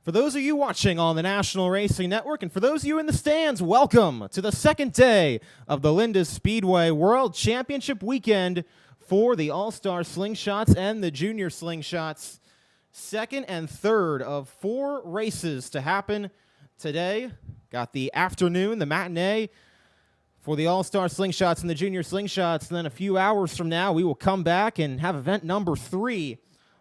For those of you watching on the National Racing Network, and for those of you in the stands, welcome to the second day of the Linda Speedway World Championship weekend for the All-Star Slingshots and the Junior Slingshots. Second and third of 4 races to happen today. Got the afternoon, the matinee for the All-Star Slingshots and the Junior Slingshots. And then a few hours from now, we will come back and have event number 3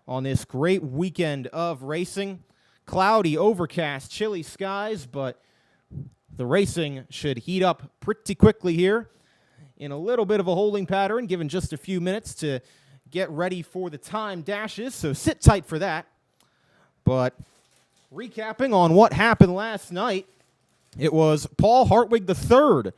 on this great weekend of racing. Cloudy, overcast, chilly skies, but the racing should heat up pretty quickly here in a little bit of a holding pattern, given just a few minutes to get ready for the time dashes, so sit tight for that. But recapping on what happened last night, it was Paul Hartwig III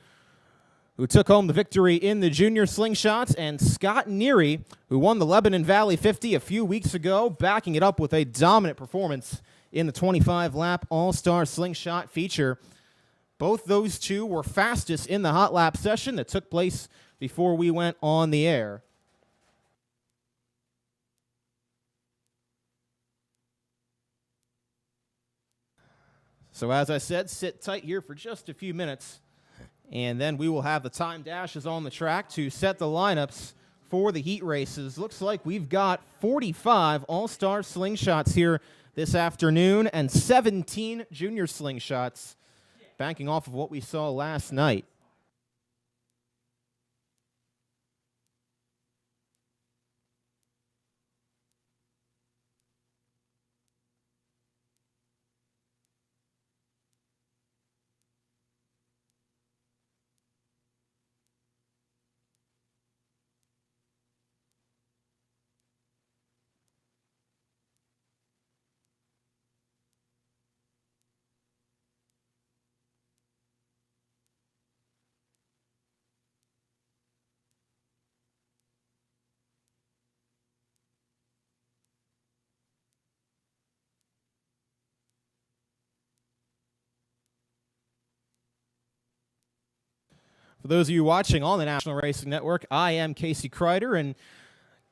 who took home the victory in the Junior Slingshots, and Scott Neary, who won the Lebanon Valley 50 a few weeks ago, backing it up with a dominant performance in the 25-lap All-Star Slingshot feature. Both those two were fastest in the hot lap session that took place before we went on the air. So as I said, sit tight here for just a few minutes, and then we will have the time dashes on the track to set the lineups for the heat races. Looks like we've got 45 All-Star Slingshots here this afternoon and 17 Junior Slingshots, banking off of what we saw last night. For those of you watching on the National Racing Network, I am Casey Kreider, and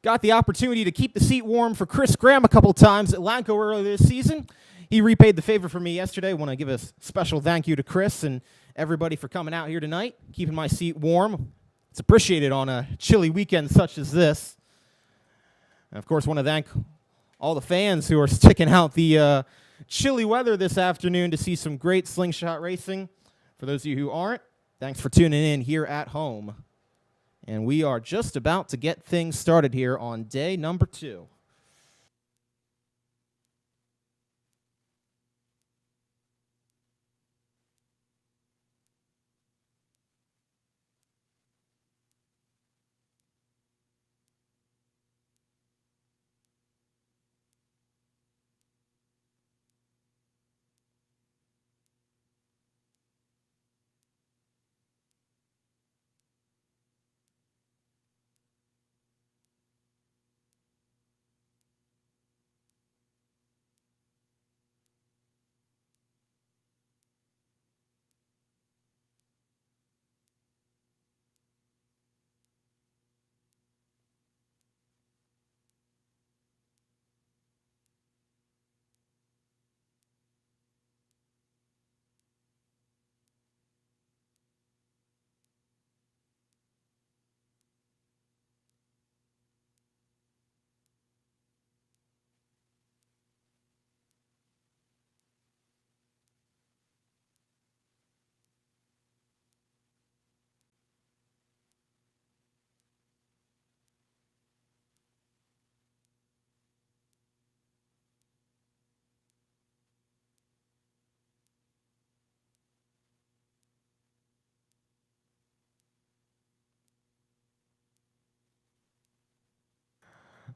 got the opportunity to keep the seat warm for Chris Graham a couple times at Lanco earlier this season. He repaid the favor for me yesterday. I want to give a special thank you to Chris and everybody for coming out here tonight, keeping my seat warm. It's appreciated on a chilly weekend such as this. And of course, want to thank all the fans who are sticking out the chilly weather this afternoon to see some great slingshot racing. For those of you who aren't, thanks for tuning in here at home. And we are just about to get things started here on day number 2.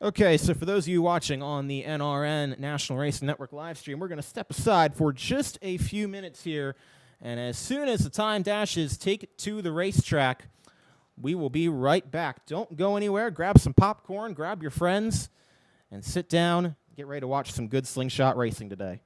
Okay, so for those of you watching on the NRN National Racing Network live stream, we're going to step aside for just a few minutes here, and as soon as the time dashes take it to the racetrack, we will be right back. Don't go anywhere. Grab some popcorn, grab your friends, and sit down. Get ready to watch some good slingshot racing today.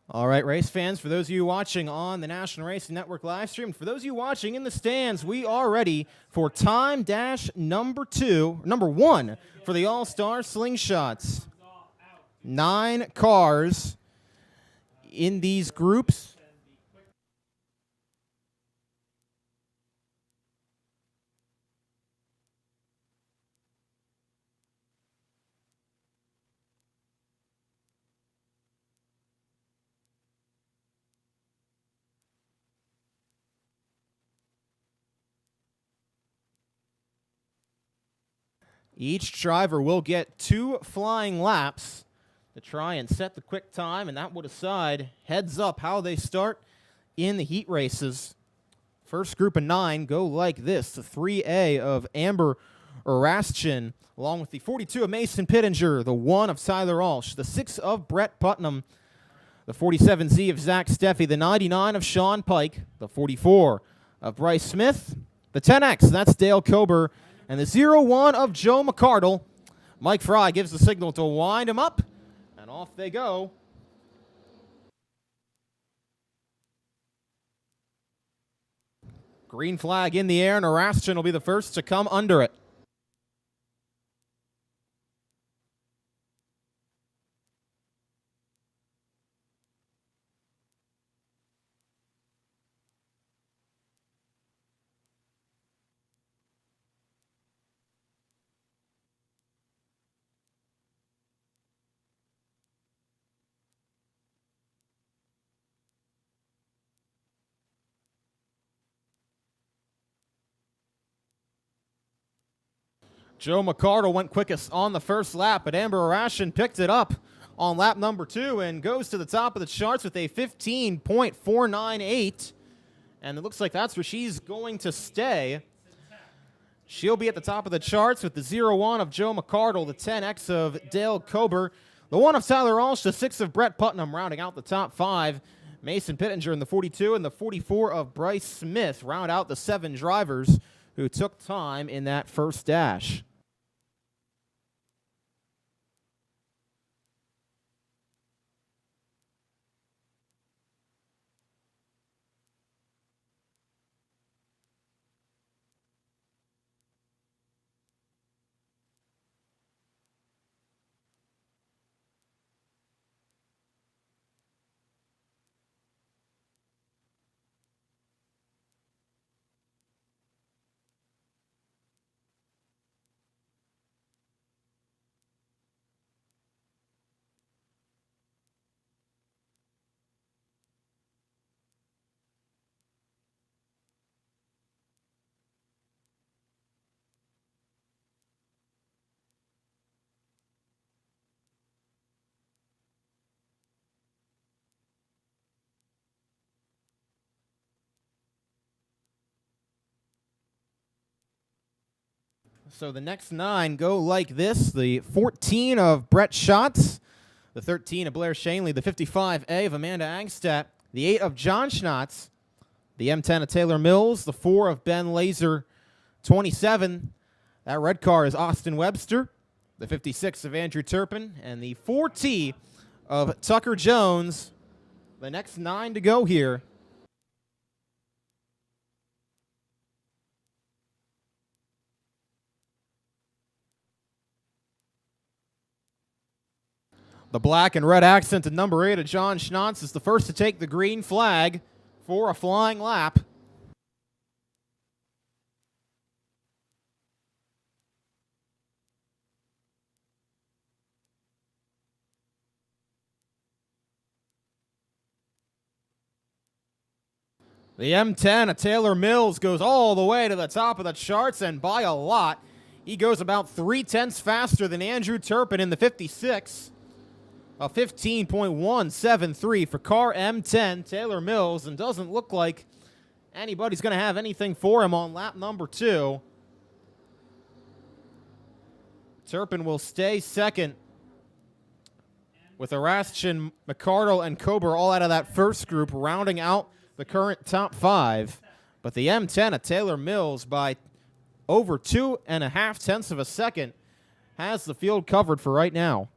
All right, race fans, for those of you watching on the National Racing Network live stream, for those of you watching in the stands, we are ready for time dash number 1 for the All-Star Slingshots. 9 cars in these groups. Each driver will get 2 flying laps to try and set the quick time, and that will decide heads up how they start in the heat races. First group of 9 go like this. The 3A of Amber Raschin, along with the 42 of Mason Pittenger, the 1 of Tyler Alsh, the 6 of Brett Putnam, the 47Z of Zach Steffi, the 99 of Sean Pike, the 44 of Bryce Smith, the 10X, that's Dale Kober, and the 0-1 of Joe McCardle. Mike Fry gives the signal to wind him up, and off they go. Green flag in the air, and Raschin will be the first to come under it. Joe McCardle went quickest on the first lap, but Amber Raschin picked it up on lap number 2 and goes to the top of the charts with a 15.498. And it looks like that's where she's going to stay. She'll be at the top of the charts with the 0-1 of Joe McCardle, the 10X of Dale Kober, the 1 of Tyler Alsh, the 6 of Brett Putnam, rounding out the top 5. Mason Pittenger in the 42 and the 44 of Bryce Smith round out the 7 drivers who took time in that first dash. So the next 9 go like this. The 14 of Brett Schatz, the 13 of Blair Shanley, the 55A of Amanda Angstadt, the 8 of John Schnatz, the M10 of Taylor Mills, the 4 of Ben Laser, 27. That red car is Austin Webster, the 56 of Andrew Turpin, and the 4T of Tucker Jones. The next 9 to go here. The black and red accented number 8 of John Schnatz is the first to take the green flag for a flying lap. The M10 of Taylor Mills goes all the way to the top of the charts, and by a lot. He goes about 3/10 faster than Andrew Turpin in the 56. A 15.173 for car M10, Taylor Mills, and doesn't look like anybody's going to have anything for him on lap number 2. Turpin will stay second with Raschin, McCardle, and Kober all out of that first group, rounding out the current top 5. But the M10 of Taylor Mills, by over 2.5 tenths of a second, has the field covered for right now.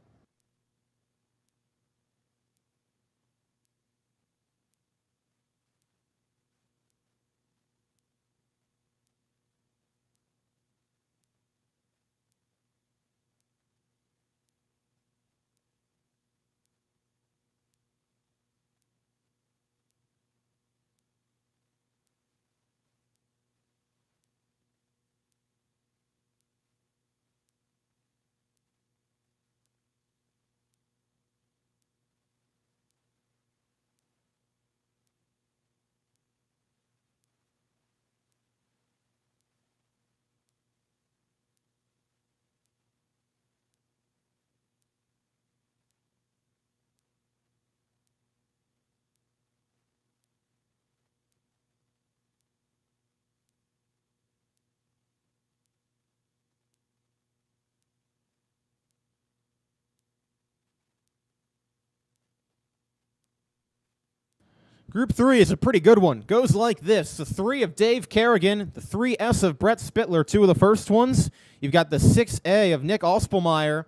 Group 3 is a pretty good one. Goes like this. The 3 of Dave Kerrigan, the 3S of Brett Spittler, two of the first ones. You've got the 6A of Nick Alspelmeyer,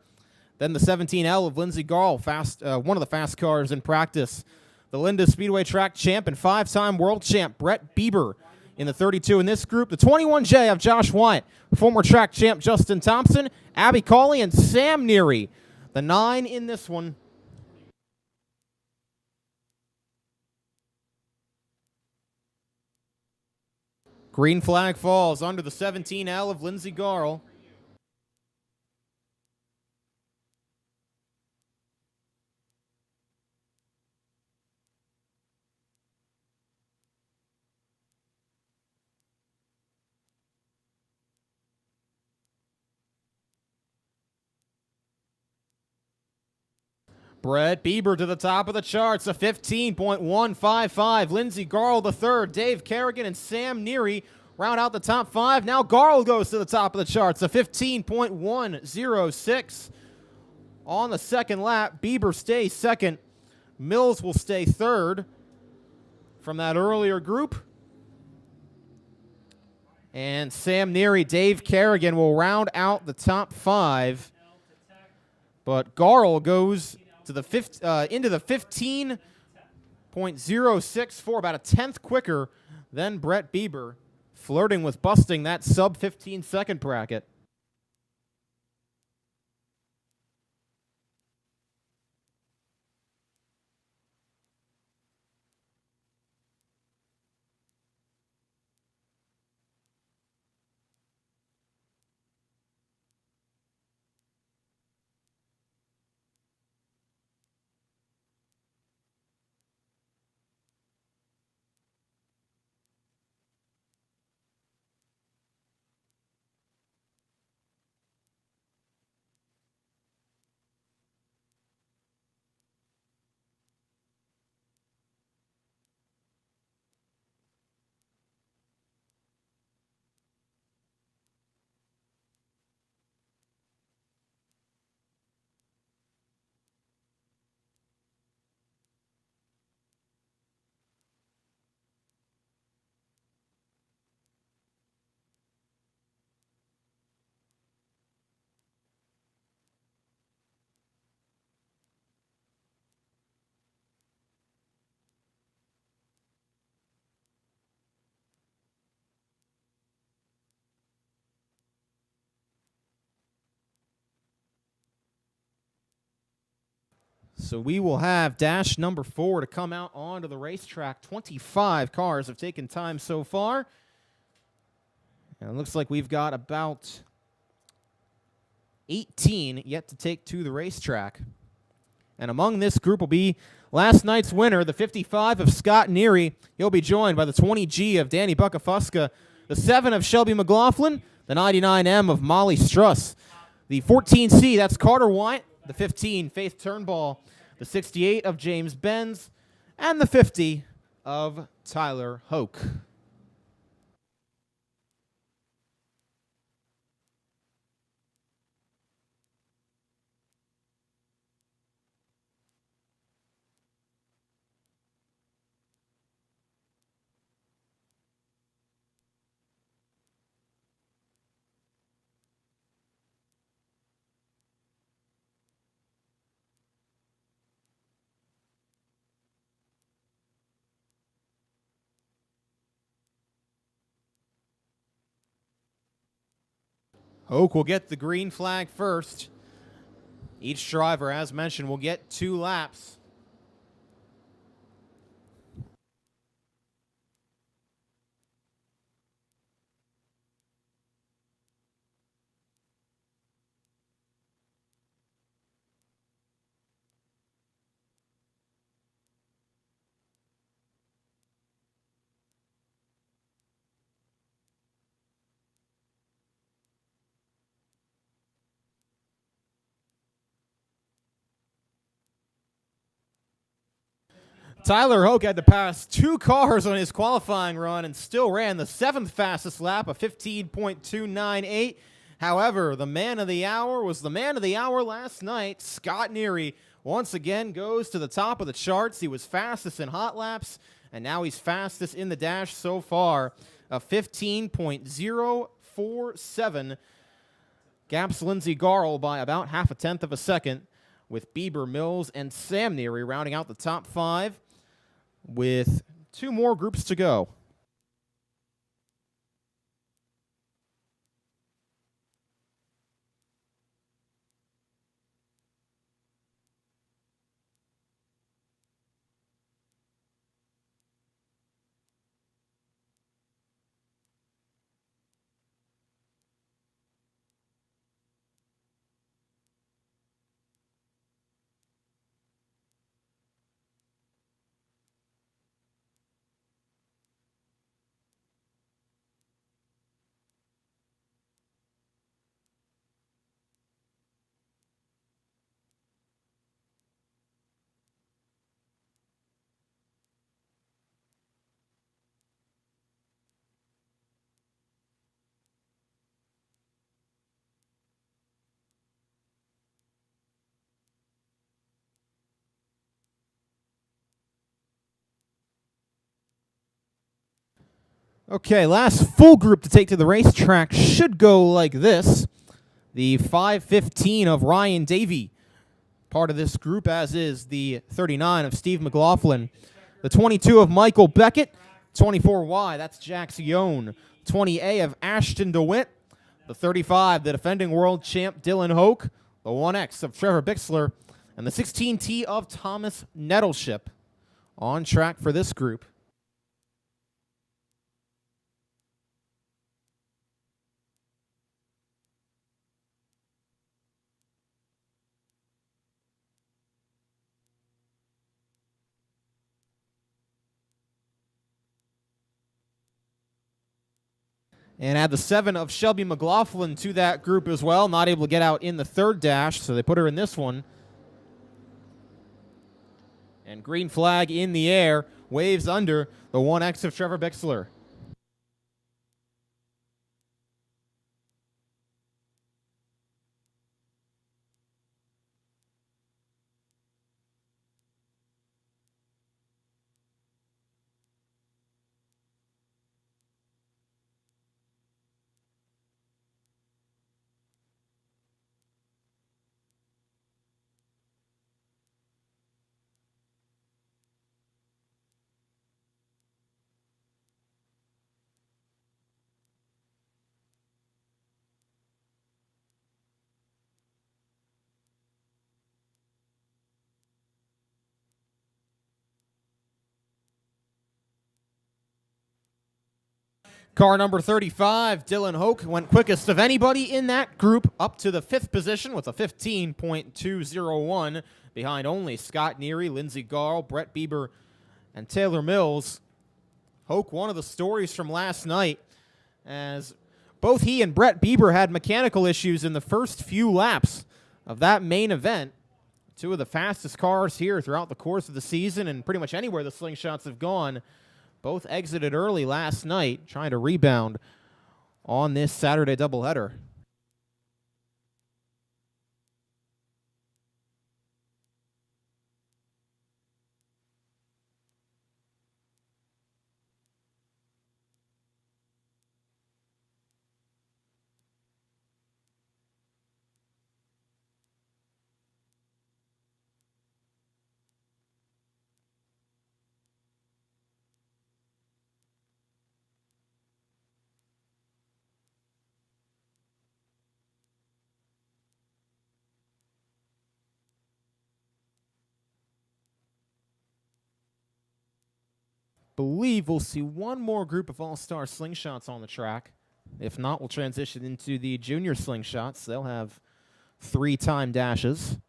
then the 17L of Lindsey Garl, one of the fast cars in practice. The Linda Speedway track champ and 5-time world champ Brett Bieber in the 32 in this group. The 21J of Josh Wyatt, former track champ Justin Thompson, Abby Cawley, and Sam Neary. The 9 in this one. Green flag falls under the 17L of Lindsey Garl. Brett Bieber to the top of the charts, a 15.155. Lindsey Garl the third. Dave Kerrigan and Sam Neary round out the top 5. Now Garl goes to the top of the charts, a 15.106. On the second lap, Bieber stays second. Mills will stay third from that earlier group. And Sam Neary, Dave Kerrigan will round out the top 5. But Garl goes to the into the 15.064, about a tenth quicker than Brett Bieber, flirting with busting that sub 15-second bracket. So we will have dash number 4 to come out onto the racetrack. 25 cars have taken time so far. And it looks like we've got about 18 yet to take to the racetrack. And among this group will be last night's winner, the 55 of Scott Neary. He'll be joined by the 20G of Danny Buckafuska, the 7 of Shelby McLaughlin, the 99M of Molly Struss, the 14C, that's Carter Wyatt, the 15, Faith Turnbull, the 68 of James Benz, and the 50 of Tyler Hoke. Hoke will get the green flag first. Each driver, as mentioned, will get 2 laps. Tyler Hoke had to pass 2 cars on his qualifying run and still ran the 7th fastest lap of 15.298. However, the man of the hour was the man of the hour last night. Scott Neary once again goes to the top of the charts. He was fastest in hot laps and now he's fastest in the dash so far, a 15.047. Gaps Lindsey Garl by about half a tenth of a second, with Bieber, Mills, and Sam Neary rounding out the top 5 with 2 more groups to go. Okay, last full group to take to the racetrack should go like this. The 5:15 of Ryan Davey, part of this group, as is the 39 of Steve McLaughlin. The 22 of Michael Beckett, 24Y, that's Jack Zione. 20A of Ashton DeWitt. The 35, the defending world champ Dylan Hoke. The 1X of Trevor Bixler. And the 16T of Thomas Nettleship on track for this group. And add the 7 of Shelby McLaughlin to that group as well. Not able to get out in the 3rd dash, so they put her in this one. And green flag in the air, waves under the 1X of Trevor Bixler. Car number 35, Dylan Hoke, went quickest of anybody in that group, up to the 5th position with a 15.201, behind only Scott Neary, Lindsey Garl, Brett Bieber, and Taylor Mills. Hoke, one of the stories from last night, as both he and Brett Bieber had mechanical issues in the first few laps of that main event. 2 of the fastest cars here throughout the course of the season, and pretty much anywhere the Slingshots have gone. Both exited early last night, trying to rebound on this Saturday doubleheader. Believe we'll see one more group of all-star Slingshots on the track. If not, we'll transition into the junior Slingshots. They'll have 3 time dashes.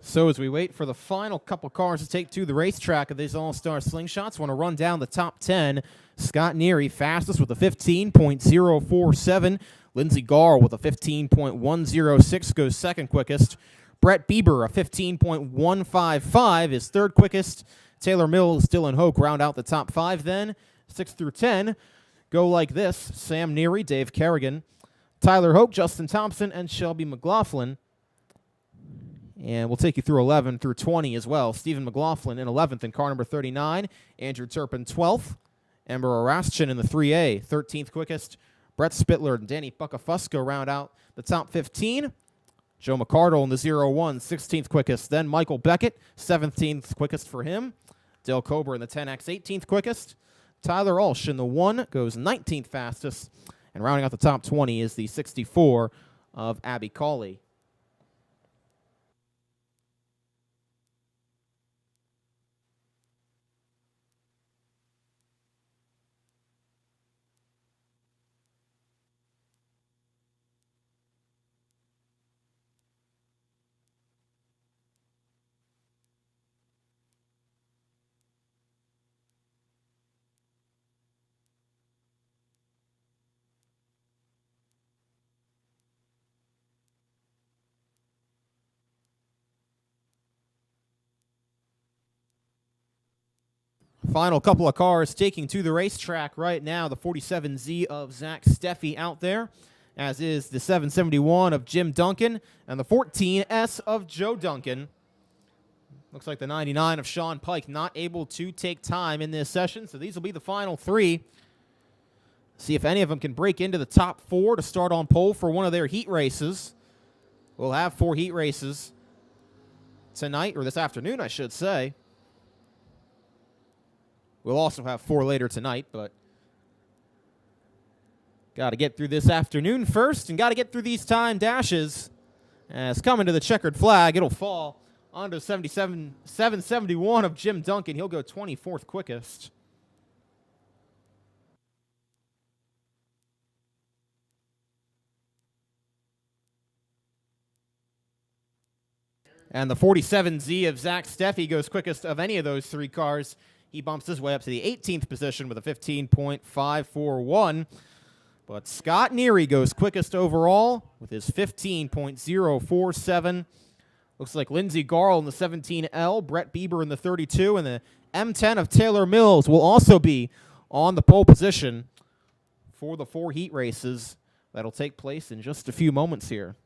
So as we wait for the final couple cars to take to the racetrack of these All-Star Slingshots, want to run down the top 10. Scott Neary fastest with a 15.047. Lindsey Garl with a 15.106 goes second quickest. Brett Bieber, a 15.155, is third quickest. Taylor Mills, Dylan Hoke round out the top 5 then. 6 through 10 go like this. Sam Neary, Dave Kerrigan, Tyler Hoke, Justin Thompson, and Shelby McLaughlin. And we'll take you through 11 through 20 as well. Stephen McLaughlin in 11th in car number 39. Andrew Turpin 12th. Ember Araschin in the 3A, 13th quickest. Brett Spittler and Danny Buckafusco round out the top 15. Joe McCardle in the 0-1, 16th quickest. Then Michael Beckett, 17th quickest for him. Dale Cobra in the 10X, 18th quickest. Tyler Ulsh in the 1 goes 19th fastest. And rounding out the top 20 is the 64 of Abby Cawley. Final couple of cars taking to the racetrack right now. The 47Z of Zach Steffi out there, as is the 771 of Jim Duncan and the 14S of Joe Duncan. Looks like the 99 of Sean Pike not able to take time in this session, so these will be the final 3. See if any of them can break into the top 4 to start on pole for one of their heat races. We'll have 4 heat races tonight, or this afternoon, I should say. We'll also have 4 later tonight, but got to get through this afternoon first and got to get through these time dashes. As coming to the checkered flag, it'll fall onto 771 of Jim Duncan. He'll go 24th quickest. And the 47Z of Zach Steffi goes quickest of any of those 3 cars. He bumps his way up to the 18th position with a 15.541. But Scott Neary goes quickest overall with his 15.047. Looks like Lindsey Garl in the 17L, Brett Bieber in the 32, and the M10 of Taylor Mills will also be on the pole position for the 4 heat races that'll take place in just a few moments here.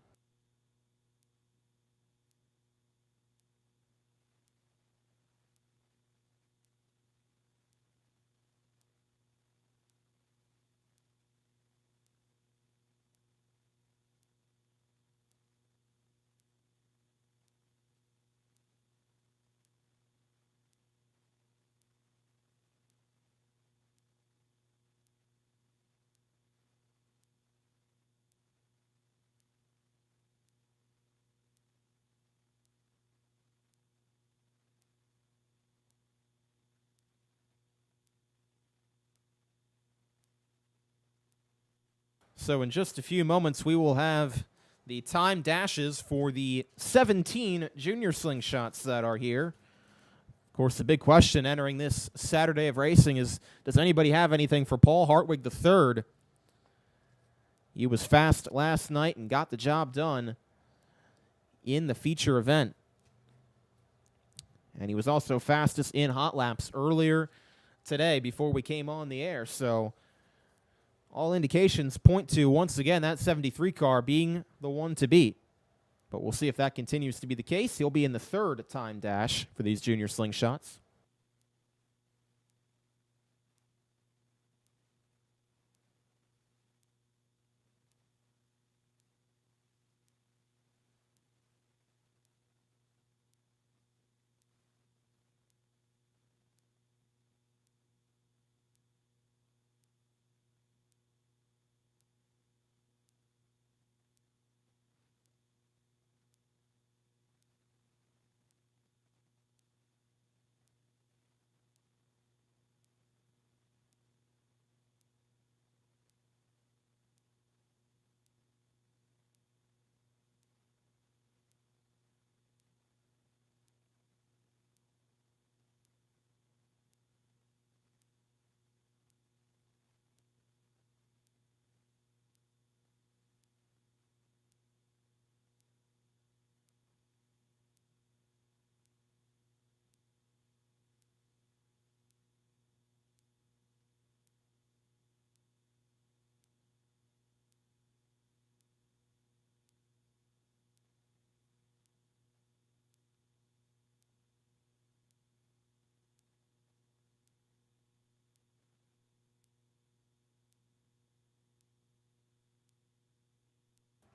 So in just a few moments, we will have the time dashes for the 17 junior slingshots that are here. Of course, the big question entering this Saturday of racing is, does anybody have anything for Paul Hartwig III? He was fast last night and got the job done in the feature event. And he was also fastest in hot laps earlier today before we came on the air. So all indications point to, once again, that 73 car being the one to beat. But we'll see if that continues to be the case. He'll be in the 3rd time dash for these junior slingshots.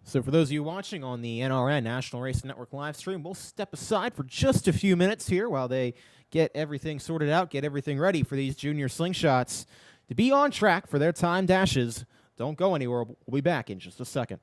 So for those of you watching on the NRN National Racing Network live stream, we'll step aside for just a few minutes here while they get everything sorted out, get everything ready for these junior slingshots to be on track for their time dashes. Don't go anywhere. We'll be back in just a second.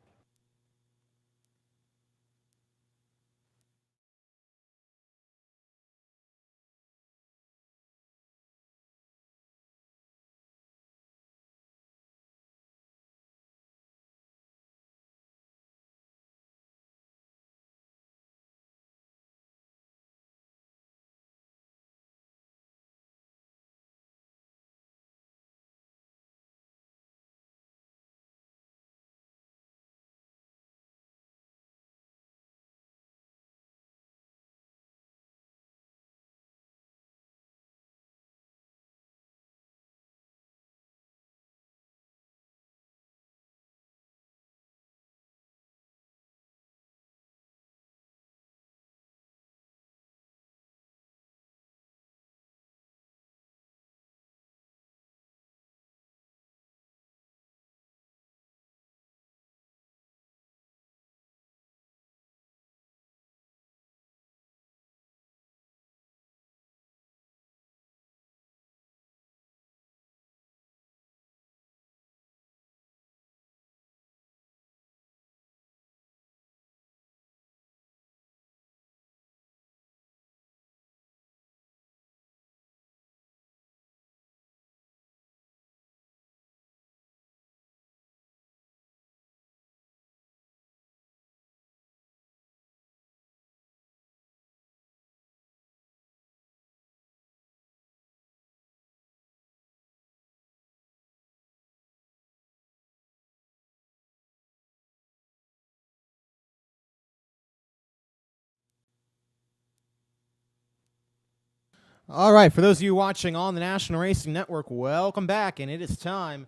All right, for those of you watching on the National Racing Network, welcome back, and it is time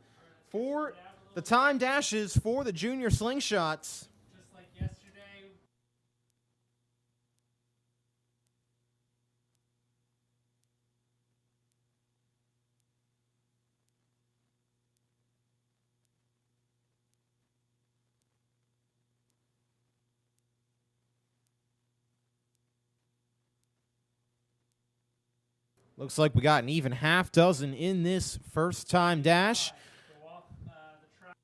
for the time dashes for the junior slingshots. Just like yesterday. Looks like we got an even half dozen in this first time dash. Go off the track.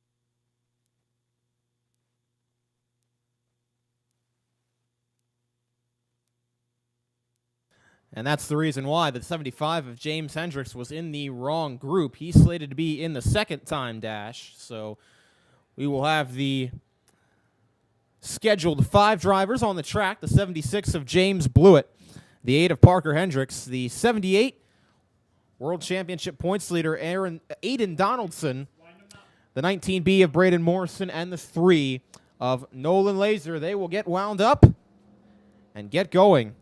And that's the reason why the 75 of James Hendricks was in the wrong group. He's slated to be in the second time dash. So we will have the scheduled 5 drivers on the track. The 76 of James Blewett, the 8 of Parker Hendricks, the 78 World Championship points leader Aiden Donaldson, the 19B of Braden Morrison, and the 3 of Nolan Laser. They will get wound up and get going.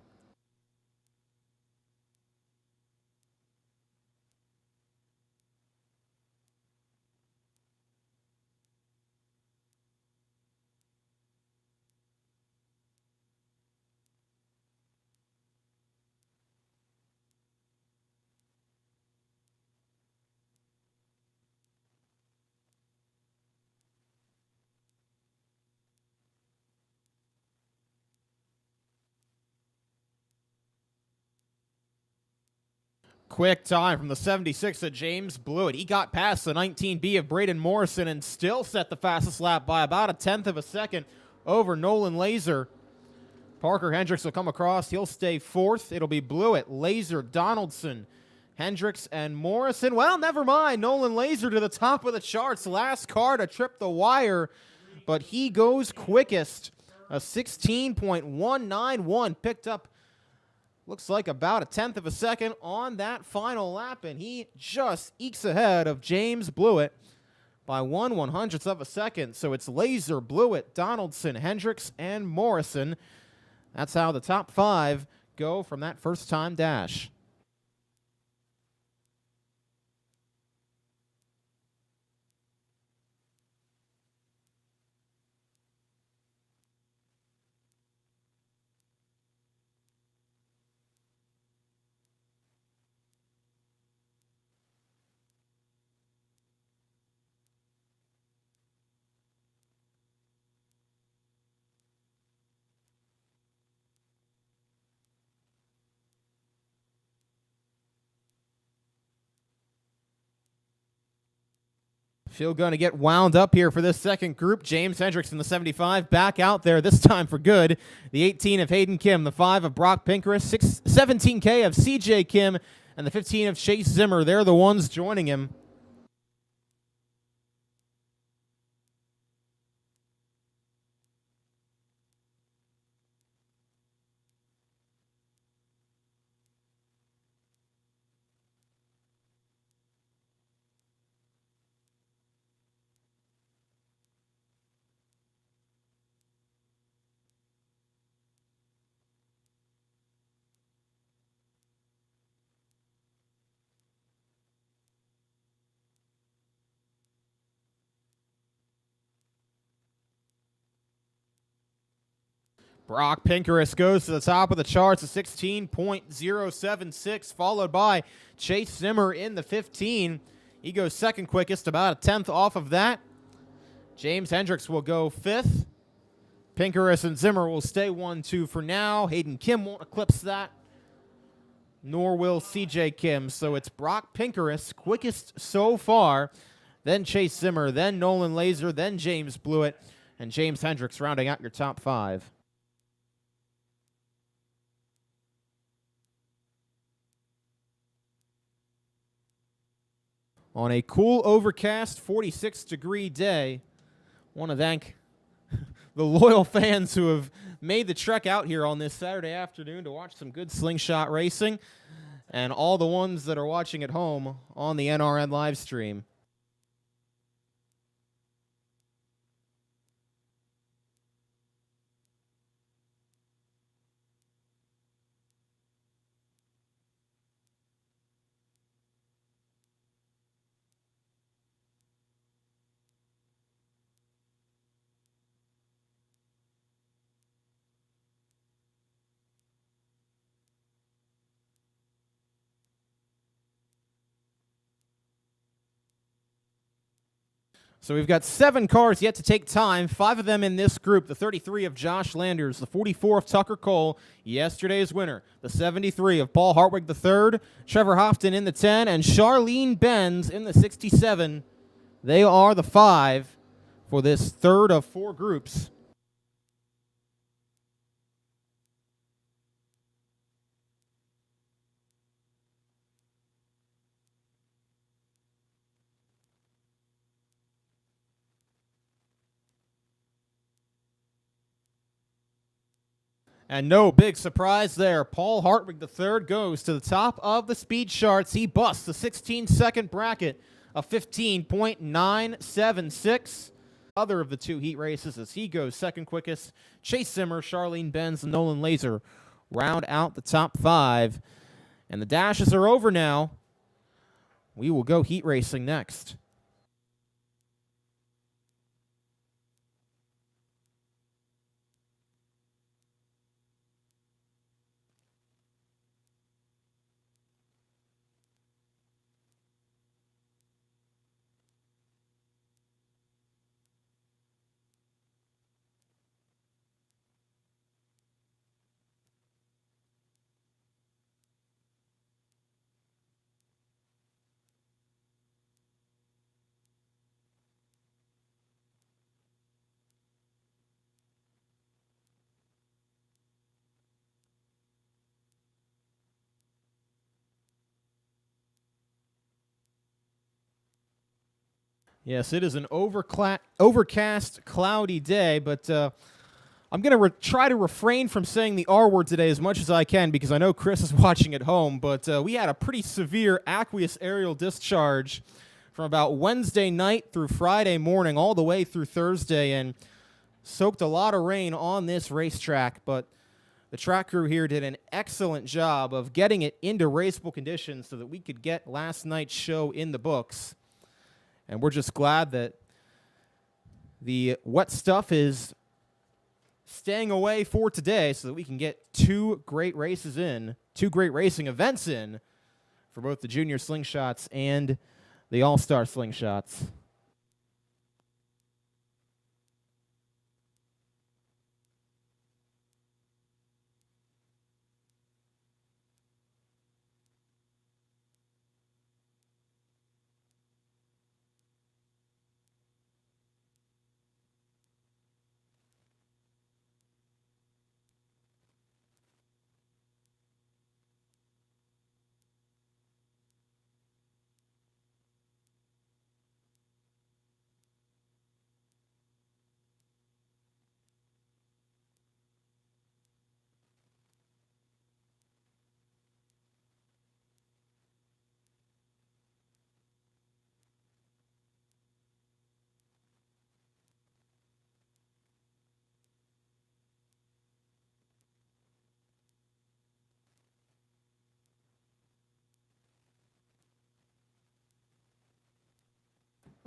Quick time from the 76 of James Blewett. He got past the 19B of Braden Morrison and still set the fastest lap by about 1/10 of a second over Nolan Laser. Parker Hendricks will come across. He'll stay 4th. It'll be Blewett, Laser, Donaldson, Hendricks, and Morrison. Well, never mind. Nolan Laser to the top of the charts. Last car to trip the wire, but he goes quickest. A 16.191 picked up, looks like about 1/10 of a second on that final lap, and he just ekes ahead of James Blewett by 1/100th of a second. So it's Laser, Blewett, Donaldson, Hendricks, and Morrison. That's how the top 5 go from that first time dash. Field going to get wound up here for this second group. James Hendricks in the 75 back out there, this time for good. The 18 of Hayden Kim, the 5 of Brock Pinkerus, 17K of CJ Kim, and the 15 of Chase Zimmer. They're the ones joining him. Brock Pinkerus goes to the top of the charts at 16.076, followed by Chase Zimmer in the 15. He goes second quickest, about a tenth off of that. James Hendricks will go fifth. Pinkerus and Zimmer will stay 1-2 for now. Hayden Kim won't eclipse that, nor will CJ Kim. So it's Brock Pinkerus, quickest so far, then Chase Zimmer, then Nolan Laser, then James Blewett, and James Hendricks rounding out your top 5. On a cool, overcast, 46-degree day, want to thank the loyal fans who have made the trek out here on this Saturday afternoon to watch some good slingshot racing, and all the ones that are watching at home on the NRN live stream. So we've got 7 cars yet to take time, 5 of them in this group. The 33 of Josh Landers, the 44 of Tucker Cole, yesterday's winner. The 73 of Paul Hartwig III, Trevor Hofton in the 10, and Charlene Benz in the 67. They are the 5 for this third of 4 groups. And no big surprise there. Paul Hartwig III goes to the top of the speed charts. He busts the 16-second bracket of 15.976. Other of the 2 heat races as he goes second quickest. Chase Zimmer, Charlene Benz, and Nolan Laser round out the top 5. And the dashes are over now. We will go heat racing next. Yes, it is an overcast, cloudy day, but I'm going to try to refrain from saying the R word today as much as I can because I know Chris is watching at home, but we had a pretty severe aqueous aerial discharge from about Wednesday night through Friday morning all the way through Thursday and soaked a lot of rain on this racetrack, but the track crew here did an excellent job of getting it into raceable conditions so that we could get last night's show in the books. And we're just glad that the wet stuff is staying away for today so that we can get 2 great races in, 2 great racing events in for both the Junior Slingshots and the All-Star Slingshots.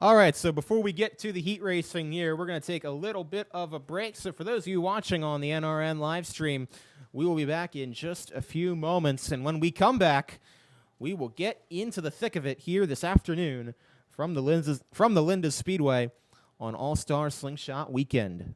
All right, so before we get to the heat racing here, we're going to take a little bit of a break. So for those of you watching on the NRN live stream, we will be back in just a few moments. And when we come back, we will get into the thick of it here this afternoon from the Linda's Speedway on All-Star Slingshot Weekend.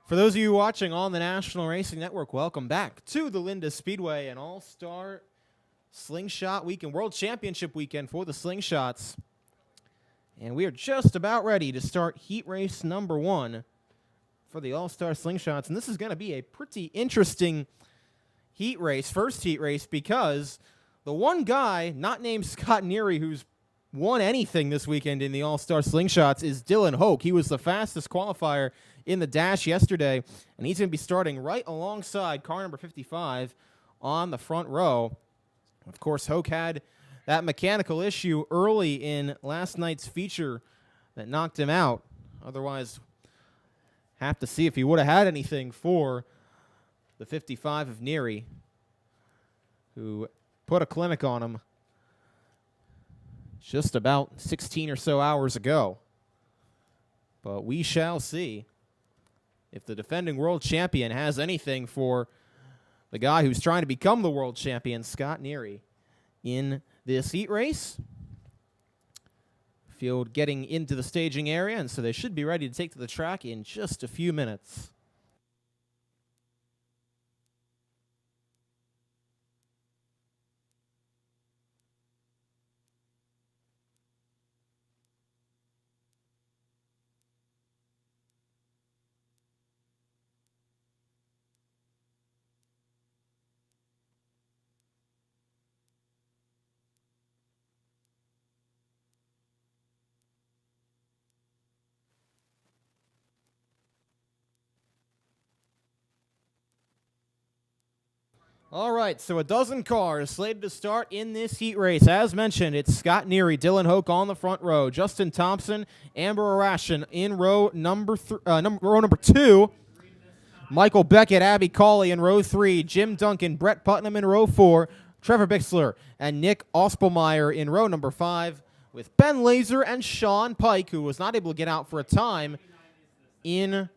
For those of you watching on the National Racing Network, welcome back to the Linda Speedway and All-Star Slingshot Weekend, World Championship Weekend for the Slingshots. And we are just about ready to start heat race number 1 for the All-Star Slingshots. And this is going to be a pretty interesting heat race, first heat race, because the one guy, not named Scott Neary, who's won anything this weekend in the All-Star Slingshots, is Dylan Hoke. He was the fastest qualifier in the dash yesterday, and he's going to be starting right alongside car number 55 on the front row. Of course, Hoke had that mechanical issue early in last night's feature that knocked him out. Otherwise, have to see if he would have had anything for the 55 of Neary, who put a clinic on him just about 16 or so hours ago. But we shall see if the defending world champion has anything for the guy who's trying to become the world champion, Scott Neary, in this heat race. Field getting into the staging area, and so they should be ready to take to the track in just a few minutes. All right, so a dozen cars slated to start in this heat race. As mentioned, it's Scott Neary, Dylan Hoke on the front row, Justin Thompson, Amber Arashin in row number 2, Michael Beckett, Abby Cawley in row 3, Jim Duncan, Brett Putnam in row 4, Trevor Bixler, and Nick Ospelmeyer in row number 5, with Ben Laser and Sean Pike, who was not able to get out for a time, in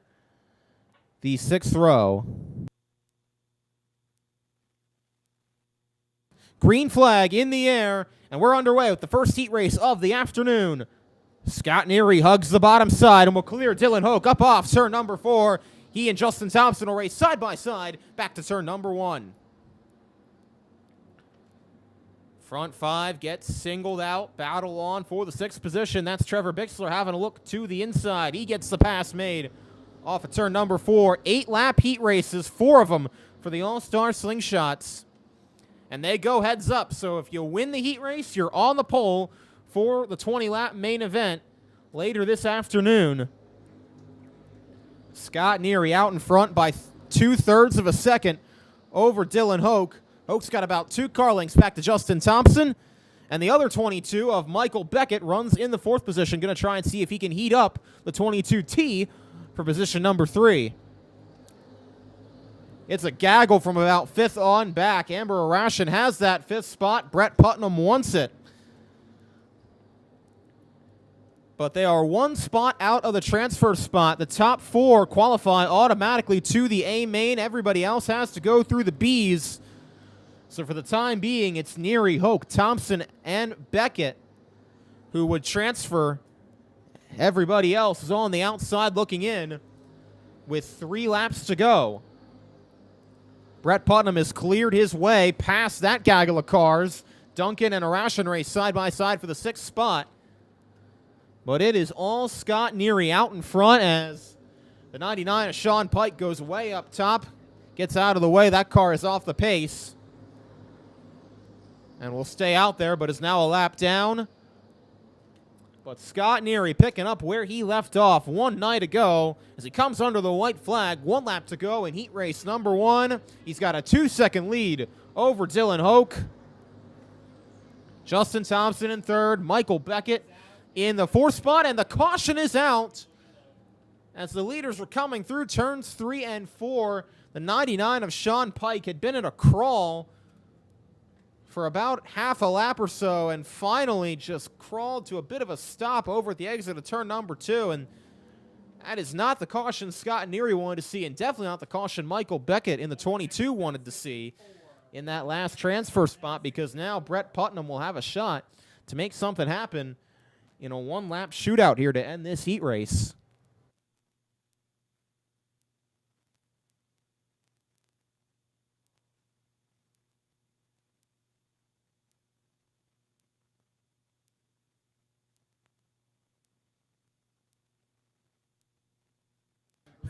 the 6th row. Green flag in the air, and we're underway with the first heat race of the afternoon. Scott Neary hugs the bottom side and will clear Dylan Hoke up off turn number 4. He and Justin Thompson will race side by side back to turn number 1. Front 5 gets singled out, battle on for the 6th position. That's Trevor Bixler having a look to the inside. He gets the pass made off of turn number 4. 8-lap heat races, 4 of them for the All-Star Slingshots. And they go heads up, so if you win the heat race, you're on the pole for the 20-lap main event later this afternoon. Scott Neary out in front by 2/3 of a second over Dylan Hoke. Hoke's got about 2 car lengths back to Justin Thompson, and the other 22 of Michael Beckett runs in the 4th position, going to try and see if he can heat up the 22T for position number 3. It's a gaggle from about 5th on back. Amber Arashin has that 5th spot. Brett Putnam wants it. But they are 1 spot out of the transfer spot. The top 4 qualify automatically to the A main. Everybody else has to go through the Bs. So for the time being, it's Neary, Hoke, Thompson, and Beckett who would transfer. Everybody else is on the outside looking in with 3 laps to go. Brett Putnam has cleared his way past that gaggle of cars. Duncan and Arashin race side by side for the 6th spot. But it is all Scott Neary out in front as the 99 of Sean Pike goes way up top. Gets out of the way. That car is off the pace. And will stay out there, but is now a lap down. But Scott Neary picking up where he left off 1 night ago as he comes under the white flag. 1 lap to go in heat race number 1. He's got a 2-second lead over Dylan Hoke. Justin Thompson in 3rd. Michael Beckett in the 4th spot, and the caution is out as the leaders were coming through turns 3 and 4. The 99 of Sean Pike had been in a crawl for about half a lap or so, and finally just crawled to a bit of a stop over at the exit of turn number 2, and that is not the caution Scott Neary wanted to see, and definitely not the caution Michael Beckett in the 22 wanted to see in that last transfer spot, because now Brett Putnam will have a shot to make something happen in a 1-lap shootout here to end this heat race.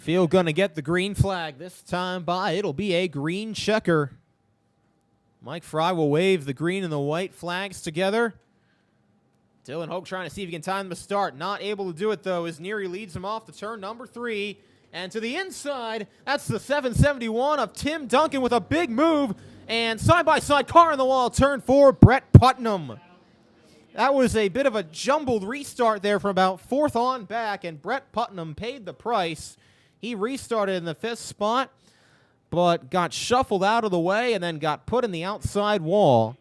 Field gonna get the green flag this time by. It'll be a green checker. Mike Fry will wave the green and the white flags together. Dylan Hoke trying to see if he can time the start. Not able to do it, though, as Neary leads him off to turn number 3. And to the inside, that's the 771 of Tim Duncan with a big move. And side-by-side car on the wall, turn 4, Brett Putnam. That was a bit of a jumbled restart there from about 4th on back, and Brett Putnam paid the price. He restarted in the 5th spot, but got shuffled out of the way and then got put in the outside wall.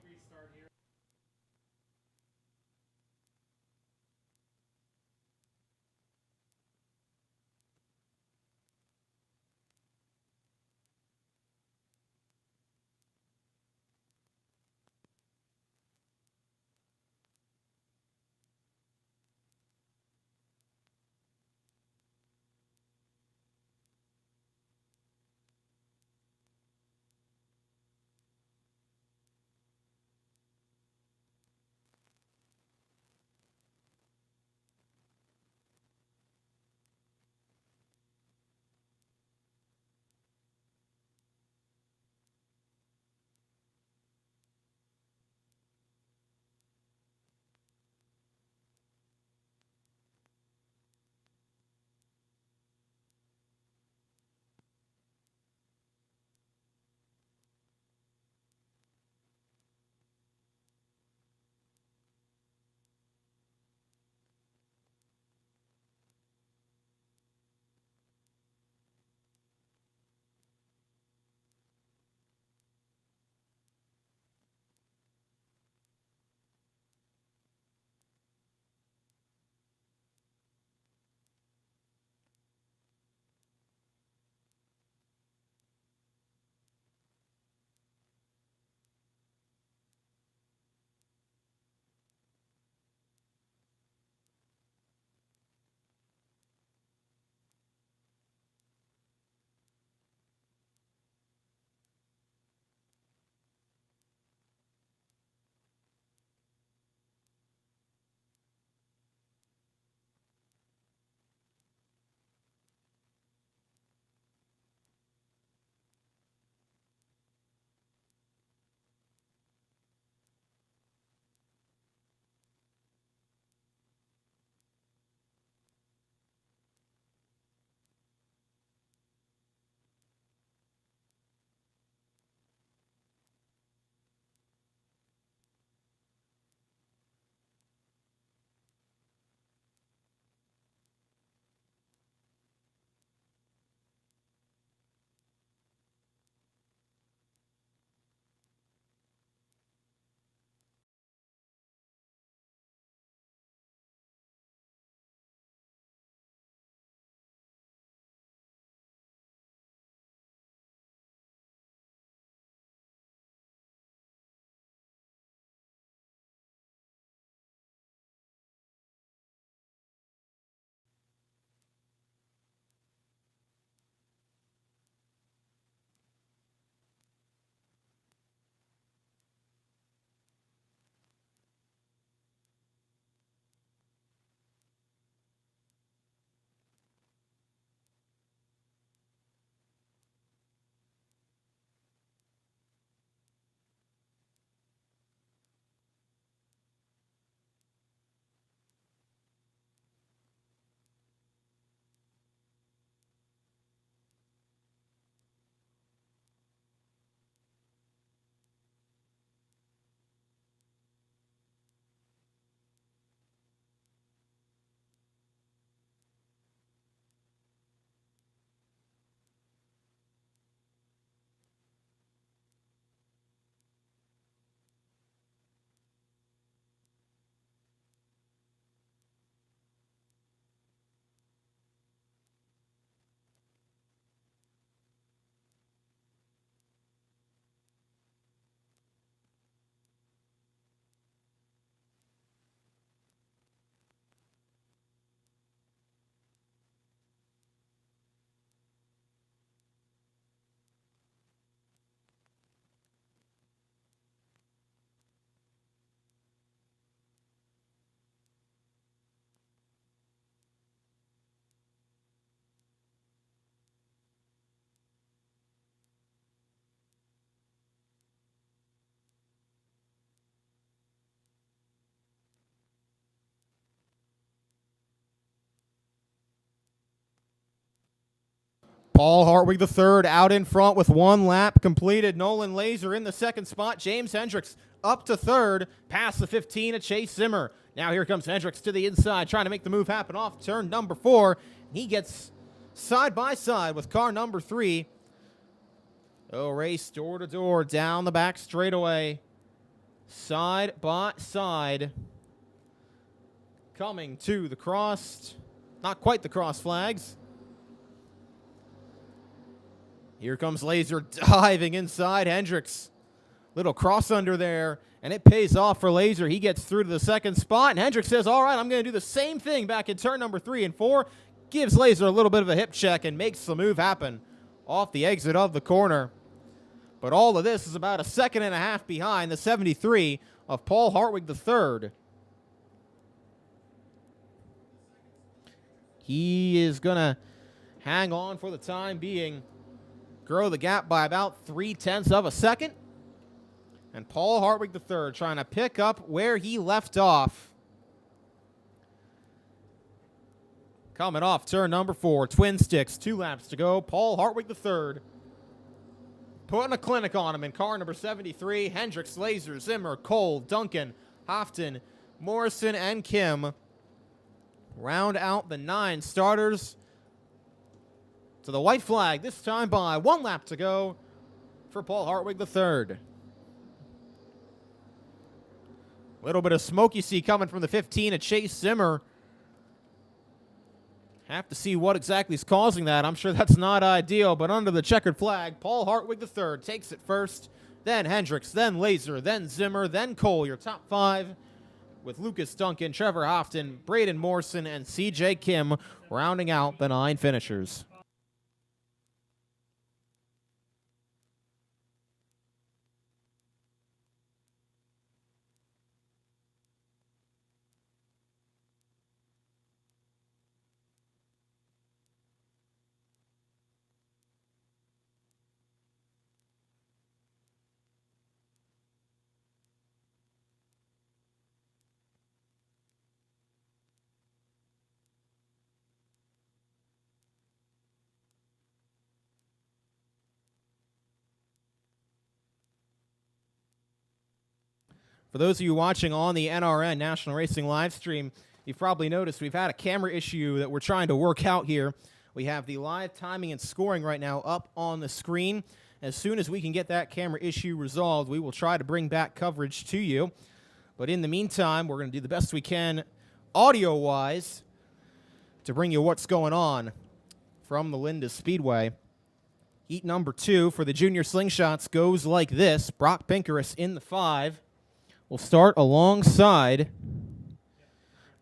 Paul Hartwig III out in front with one lap completed. Nolan Laser in the second spot. James Hendricks up to third, past the 15 of Chase Zimmer. Now here comes Hendricks to the inside, trying to make the move happen off turn number 4. He gets side by side with car number 3. Oh, race door to door down the back straightaway, side by side. Coming to the cross, not quite the cross flags. Here comes Laser diving inside Hendricks. Little cross under there, and it pays off for Laser. He gets through to the second spot, and Hendricks says, all right, I'm going to do the same thing back in turn number 3 and 4. Gives Laser a little bit of a hip check and makes the move happen off the exit of the corner. But all of this is about a second and a half behind the 73 of Paul Hartwig III. He is going to hang on for the time being, grow the gap by about 0.3 of a second. And Paul Hartwig III trying to pick up where he left off. Coming off turn number 4, Twin Sticks, 2 laps to go. Paul Hartwig III putting a clinic on him in car number 73. Hendricks, Laser, Zimmer, Cole, Duncan, Hofton, Morrison, and Kim round out the 9 starters to the white flag, this time by 1 lap to go for Paul Hartwig III. Little bit of smoke you see coming from the 15 of Chase Zimmer. Have to see what exactly is causing that. I'm sure that's not ideal, but under the checkered flag, Paul Hartwig III takes it first, then Hendricks, then Laser, then Zimmer, then Cole, your top 5, with Lucas Duncan, Trevor Hofton, Braden Morrison, and CJ Kim rounding out the 9 finishers. For those of you watching on the NRN National Racing live stream, you've probably noticed we've had a camera issue that we're trying to work out here. We have the live timing and scoring right now up on the screen. As soon as we can get that camera issue resolved, we will try to bring back coverage to you. But in the meantime, we're going to do the best we can audio-wise to bring you what's going on from the Linda Speedway. Heat number 2 for the junior Slingshots goes like this. Brock Pinkerus in the 5. We'll start alongside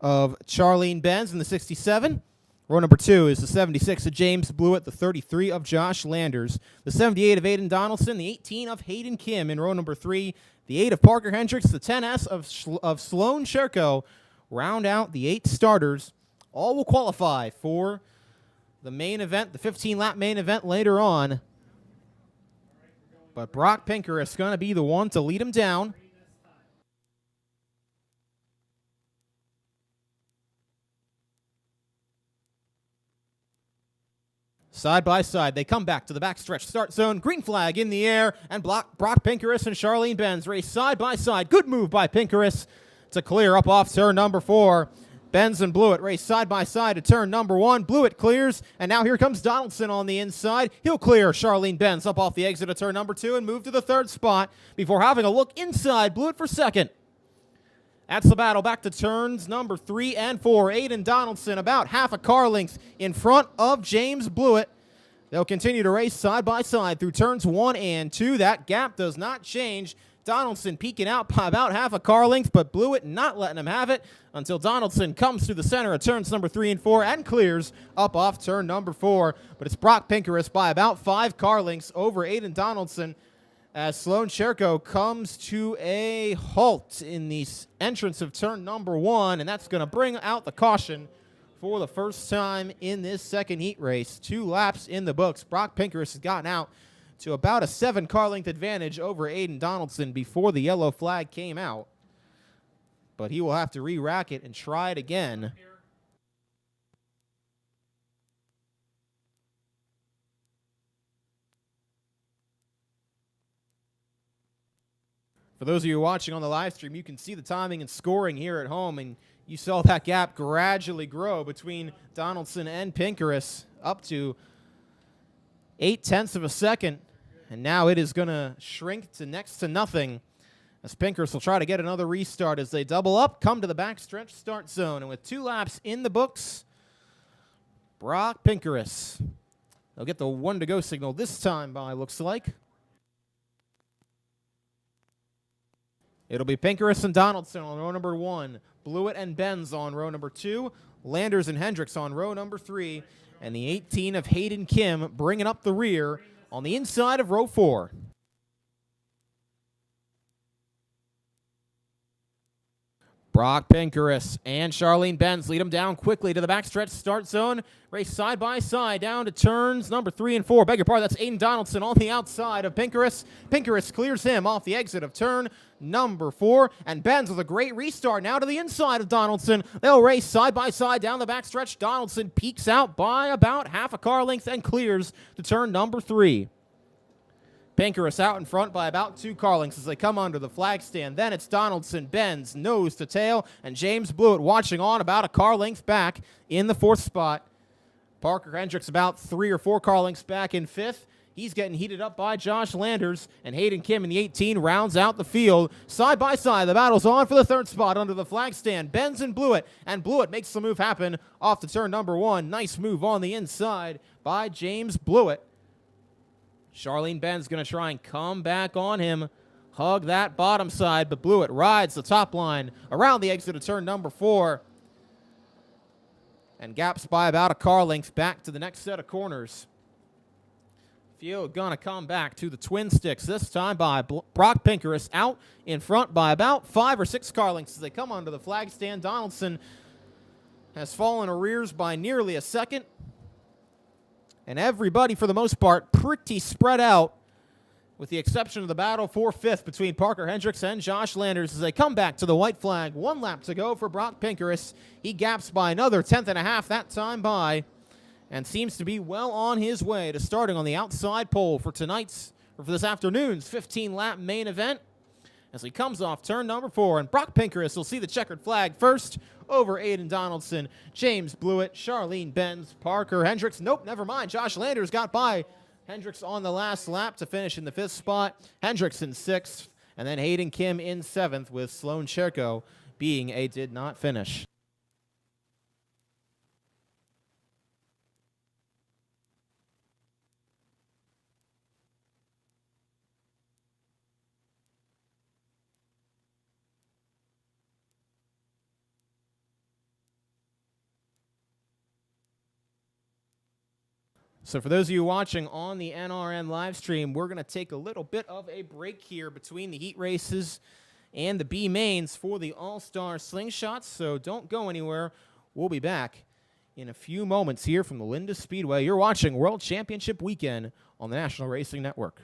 of Charlene Benz in the 67. Row number 2 is the 76 of James Blewett, the 33 of Josh Landers, the 78 of Aiden Donaldson, the 18 of Hayden Kim in row number 3, the 8 of Parker Hendricks, the 10S of Sloan Sherko round out the 8 starters. All will qualify for the main event, the 15-lap main event later on. But Brock Pinkerus is going to be the one to lead him down. Side by side, they come back to the backstretch start zone. Green flag in the air, and Brock Pinkerus and Charlene Benz race side by side. Good move by Pinkerus to clear up off turn number 4. Benz and Blewett race side by side to turn number 1. Blewett clears, and now here comes Donaldson on the inside. He'll clear Charlene Benz up off the exit of turn number 2 and move to the 3rd spot before having a look inside. Blewett for 2nd. That's the battle back to turns number 3 and 4. Aiden Donaldson about half a car length in front of James Blewett. They'll continue to race side by side through turns 1 and 2. That gap does not change. Donaldson peeking out by about half a car length, but Blewett not letting him have it until Donaldson comes through the center of turns number 3 and 4 and clears up off turn number 4. But it's Brock Pinkerus by about 5 car lengths over Aiden Donaldson as Sloan Sherko comes to a halt in the entrance of turn number 1, and that's going to bring out the caution for the first time in this second heat race. 2 laps in the books. Brock Pinkerus has gotten out to about a 7 car length advantage over Aiden Donaldson before the yellow flag came out. But he will have to re-rack it and try it again. For those of you watching on the live stream, you can see the timing and scoring here at home, and you saw that gap gradually grow between Donaldson and Pinkerus up to 0.8 of a second, and now it is going to shrink to next to nothing as Pinkerus will try to get another restart as they double up, come to the backstretch start zone, and with 2 laps in the books, Brock Pinkerus. They'll get the 1 to go signal this time by, looks like. It'll be Pinkerus and Donaldson on row number 1, Blewett and Benz on row number 2, Landers and Hendricks on row number 3, and the 18 of Hayden Kim bringing up the rear on the inside of row 4. Brock Pinkerus and Charlene Benz lead them down quickly to the backstretch start zone. Race side by side down to turns number 3 and 4. Beg your pardon, that's Aiden Donaldson on the outside of Pinkerus. Pinkerus clears him off the exit of turn number 4. And Benz with a great restart now to the inside of Donaldson. They'll race side by side down the backstretch. Donaldson peeks out by about half a car length and clears to turn number 3. Pinkerus out in front by about 2 car lengths as they come under the flag stand. Then it's Donaldson, Benz, nose to tail, and James Blewett watching on about a car length back in the 4th spot. Parker Hendricks about 3 or 4 car lengths back in 5th. He's getting heated up by Josh Landers, and Hayden Kim in the 18 rounds out the field. Side by side, the battle's on for the 3rd spot under the flag stand. Benz and Blewett makes the move happen off the turn number 1. Nice move on the inside by James Blewett. Charlene Benz going to try and come back on him, hug that bottom side, but Blewett rides the top line around the exit of turn number 4 and gaps by about a car length back to the next set of corners. Field going to come back to the twin sticks, this time by Brock Pinkerus, out in front by about 5 or 6 car lengths as they come onto the flag stand. Donaldson has fallen arrears by nearly a second. And everybody, for the most part, pretty spread out, with the exception of the battle for 5th between Parker Hendricks and Josh Landers as they come back to the white flag. 1 lap to go for Brock Pinkerus. He gaps by another 1/10.5 that time by, and seems to be well on his way to starting on the outside pole for this afternoon's 15-lap main event as he comes off turn number 4. And Brock Pinkerus will see the checkered flag first over Aiden Donaldson, James Blewett, Charlene Benz, Parker Hendricks. Nope, never mind. Josh Landers got by Hendricks on the last lap to finish in the 5th spot. Hendricks in 6th, and then Hayden Kim in 7th, with Sloan Cherko being a did not finish. So for those of you watching on the NRN live stream, we're going to take a little bit of a break here between the heat races and the B mains for the All-Star Slingshots, so don't go anywhere. We'll be back in a few moments here from the Linda Speedway. You're watching World Championship Weekend on the National Racing Network.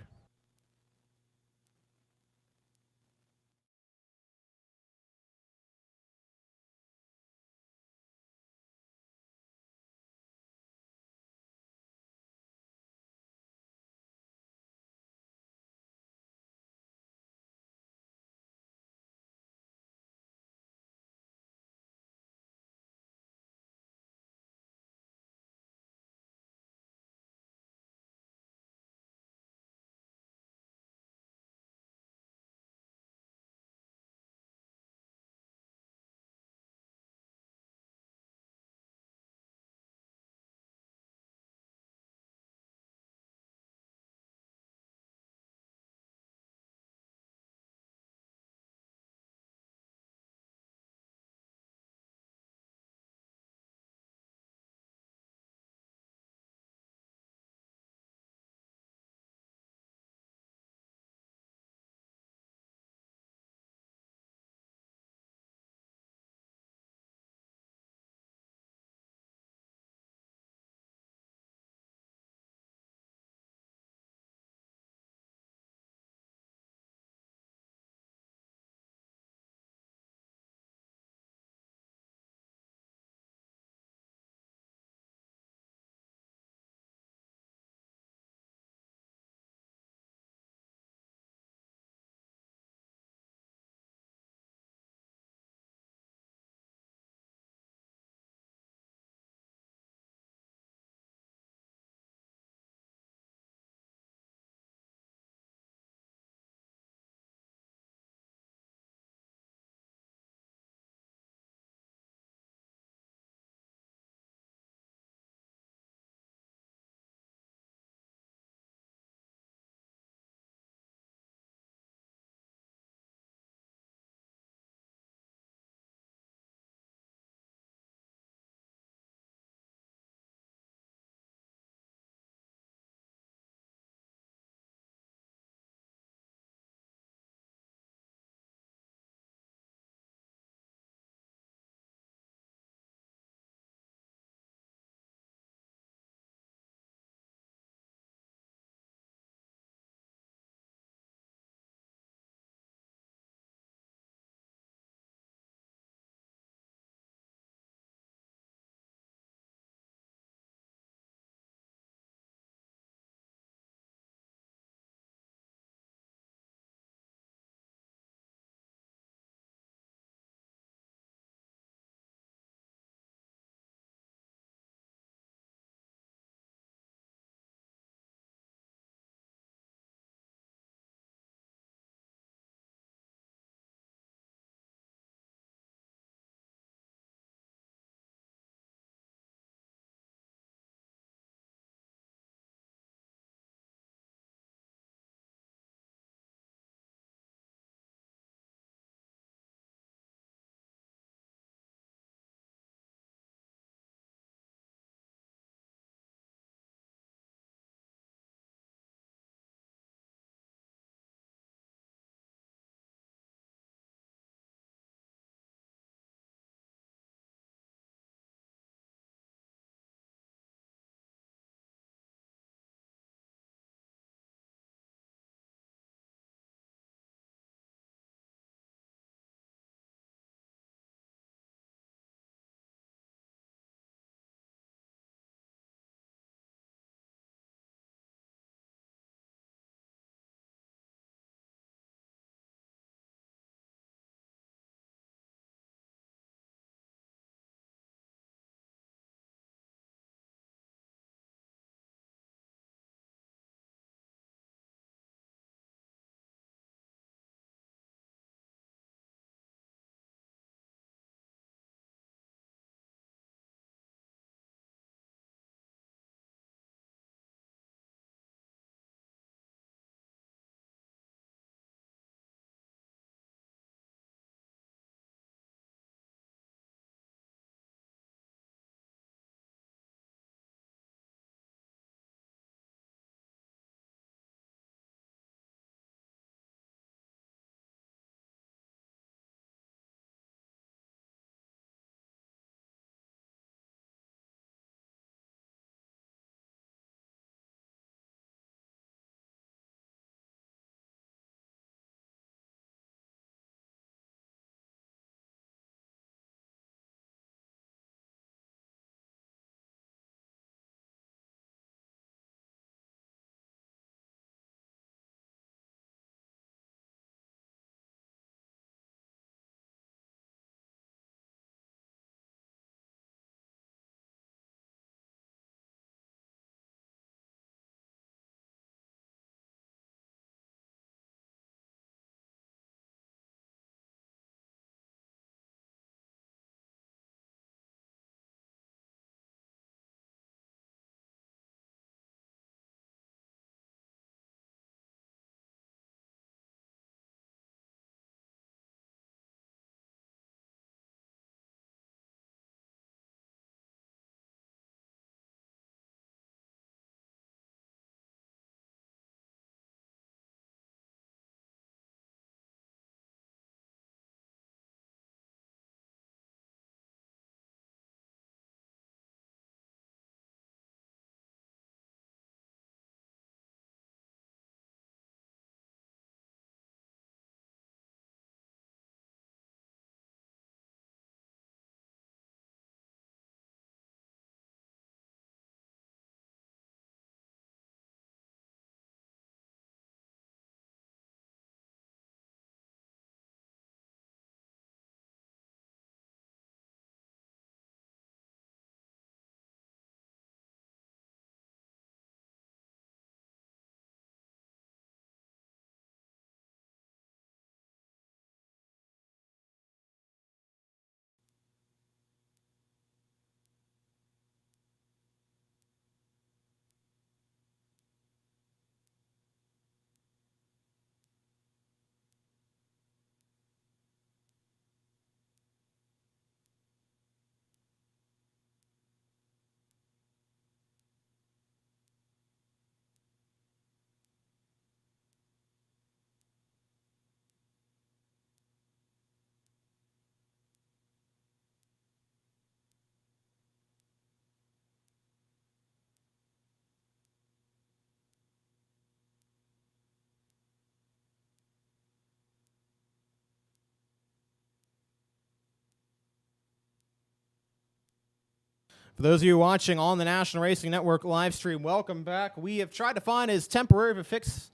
For those of you watching on the National Racing Network live stream, welcome back. We have tried to find as temporary of a fix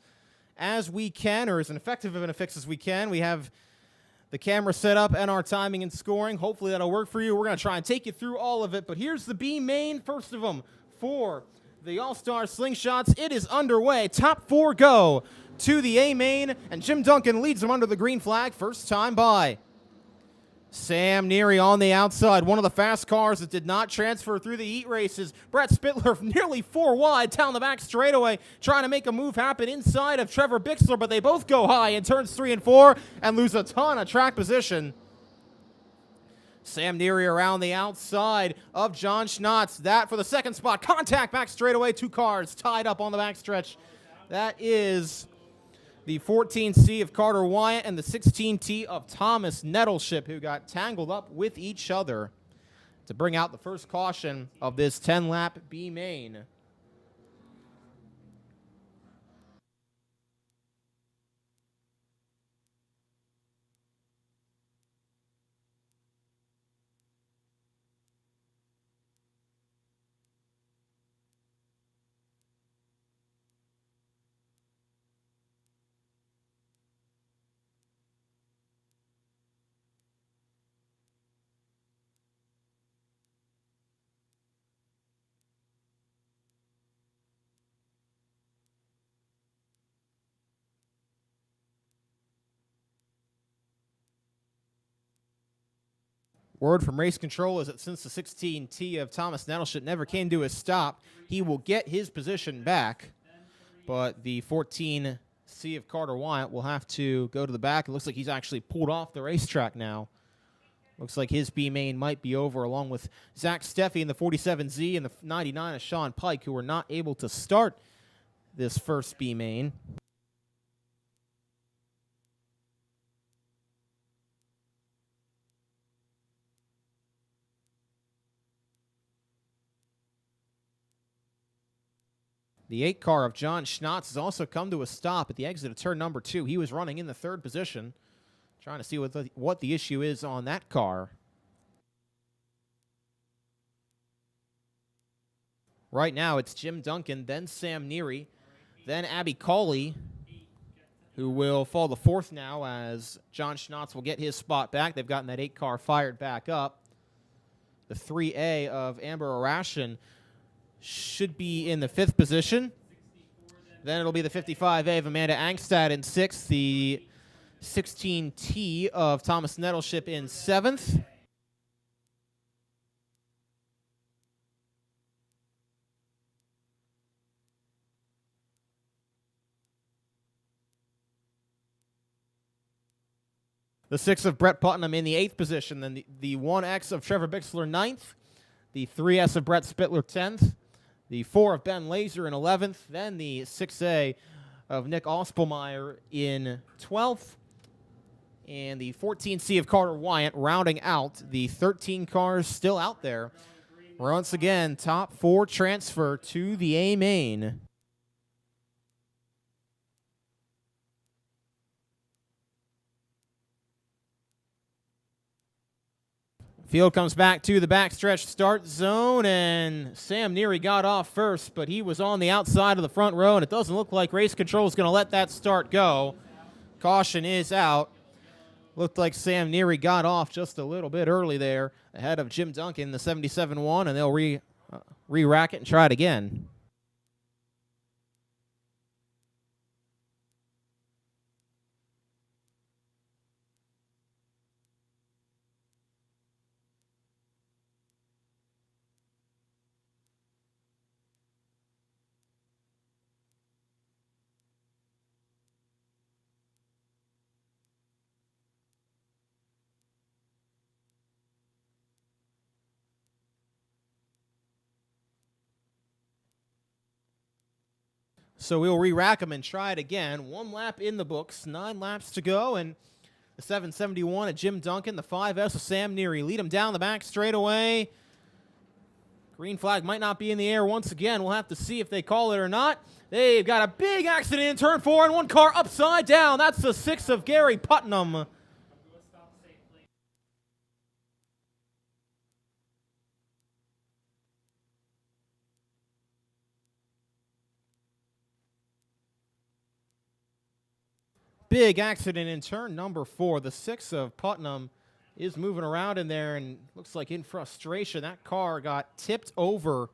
as we can, or as effective of a fix as we can. We have the camera set up and our timing and scoring. Hopefully that'll work for you. We're going to try and take you through all of it, but here's the B main, first of them, for the All-Star Slingshots. It is underway. Top four go to the A main, and Jim Duncan leads them under the green flag, first time by. Sam Neary on the outside, one of the fast cars that did not transfer through the heat races. Brett Spittler nearly 4 wide down the back straightaway, trying to make a move happen inside of Trevor Bixler, but they both go high in turns 3 and 4 and lose a ton of track position. Sam Neary around the outside of John Schnotz. That for the second spot. Contact back straightaway. 2 cars tied up on the backstretch. That is the 14C of Carter Wyatt and the 16T of Thomas Nettleship, who got tangled up with each other to bring out the first caution of this 10-lap B main. Word from race control is that since the 16T of Thomas Nettleship never came to a stop, he will get his position back. But the 14C of Carter Wyatt will have to go to the back. It looks like he's actually pulled off the racetrack now. Looks like his B main might be over, along with Zach Steffi in the 47Z and the 99 of Sean Pike, who were not able to start this first B main. The 8 car of John Schnotz has also come to a stop at the exit of turn number 2. He was running in the 3rd position, trying to see what the issue is on that car. Right now, it's Jim Duncan, then Sam Neary, then Abby Cawley, who will fall to 4th now as John Schnotz will get his spot back. They've gotten that 8 car fired back up. The 3A of Amber Arashin should be in the 5th position. Then it'll be the 55A of Amanda Angstad in 6th, the 16T of Thomas Nettleship in 7th. The 6 of Brett Putnam in the 8th position. Then the 1X of Trevor Bixler 9th. The 3S of Brett Spittler 10th. The 4 of Ben Laser in 11th, then the 6A of Nick Ospelmeyer in 12th, and the 14C of Carter Wyatt rounding out the 13 cars still out there. Once again, top 4 transfer to the A main. Field comes back to the backstretch start zone, and Sam Neary got off first, but he was on the outside of the front row, and it doesn't look like race control is going to let that start go. Caution is out. Looked like Sam Neary got off just a little bit early there, ahead of Jim Duncan, the 77-1, and they'll re-rack it and try it again. So we'll re-rack them and try it again. 1 lap in the books, 9 laps to go, and the 771 of Jim Duncan, the 5S of Sam Neary lead him down the back straightaway. Green flag might not be in the air once again. We'll have to see if they call it or not. They've got a big accident in turn 4, and 1 car upside down. That's the 6 of Gary Putnam. big accident in turn number 4. The 6 of Putnam is moving around in there and looks like in frustration. That car got tipped over.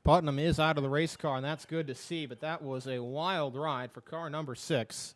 Putnam is out of the race car, and that's good to see, but that was a wild ride for car number 6.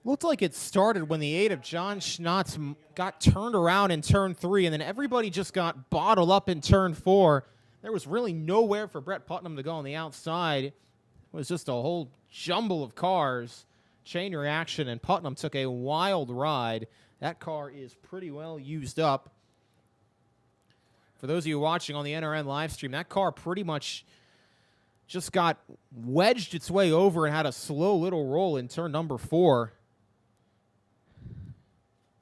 Looked like it started when the 8 of John Schnotz got turned around in turn 3, and then everybody just got bottled up in turn 4. There was really nowhere for Brett Putnam to go on the outside. It was just a whole jumble of cars. Chain reaction, and Putnam took a wild ride. That car is pretty well used up. For those of you watching on the NRN live stream, that car pretty much just got wedged its way over and had a slow little roll in turn number 4.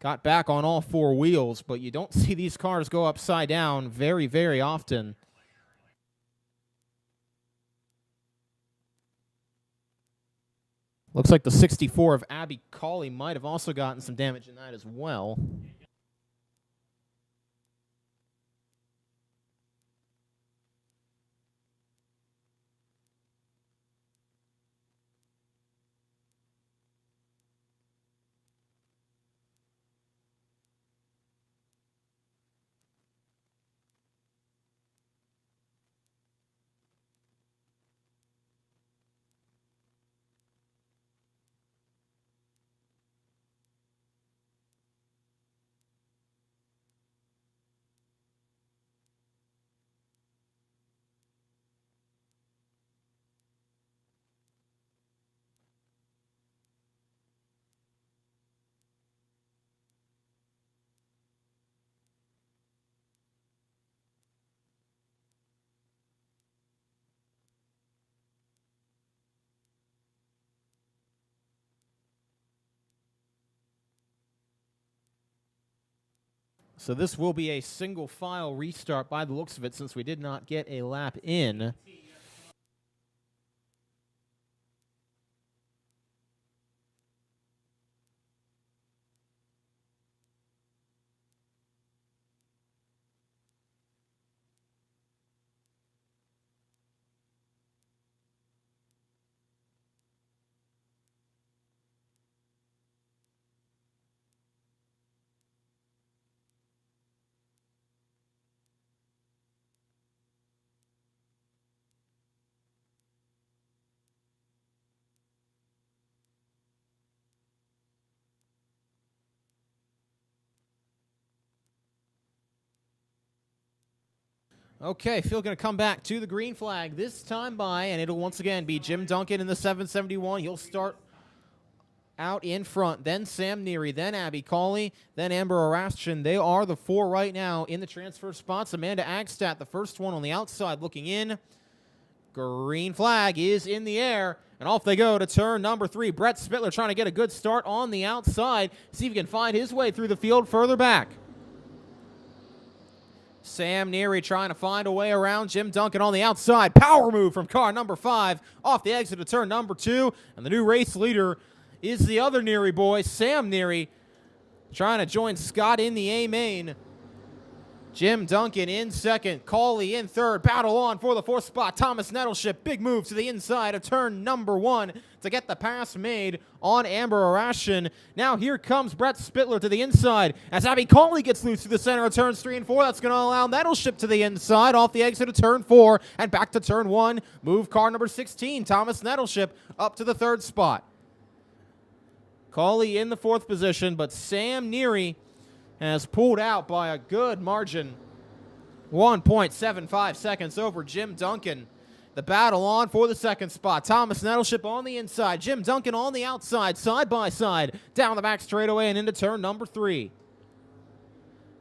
Got back on all 4 wheels, but you don't see these cars go upside down very, very often. Looks like the 64 of Abby Cawley might have also gotten some damage in that as well. So this will be a single file restart by the looks of it, since we did not get a lap in. Okay, Phil going to come back to the green flag this time by, and it'll once again be Jim Duncan in the 771. He'll start out in front, then Sam Neary, then Abby Cawley, then Amber Arastian. They are the 4 right now in the transfer spots. Amanda Agstadt, the first one on the outside looking in. Green flag is in the air, and off they go to turn number 3. Brett Spittler trying to get a good start on the outside. See if he can find his way through the field further back. Sam Neary trying to find a way around Jim Duncan on the outside. Power move from car number 5 off the exit of turn number 2. And the new race leader is the other Neary boy, Sam Neary, trying to join Scott in the A main. Jim Duncan in second, Cauley in third, battle on for the fourth spot. Thomas Nettleship, big move to the inside of turn number 1 to get the pass made on Amber Arashin. Now here comes Brett Spittler to the inside as Abby Cauley gets loose to the center of turns 3 and 4. That's going to allow Nettleship to the inside off the exit of turn 4 and back to turn 1. Move car number 16, Thomas Nettleship, up to the third spot. Cauley in the fourth position, but Sam Neary has pulled out by a good margin. 1.75 seconds over Jim Duncan. The battle on for the second spot. Thomas Nettleship on the inside. Jim Duncan on the outside, side by side. Down the back straightaway and into turn number 3.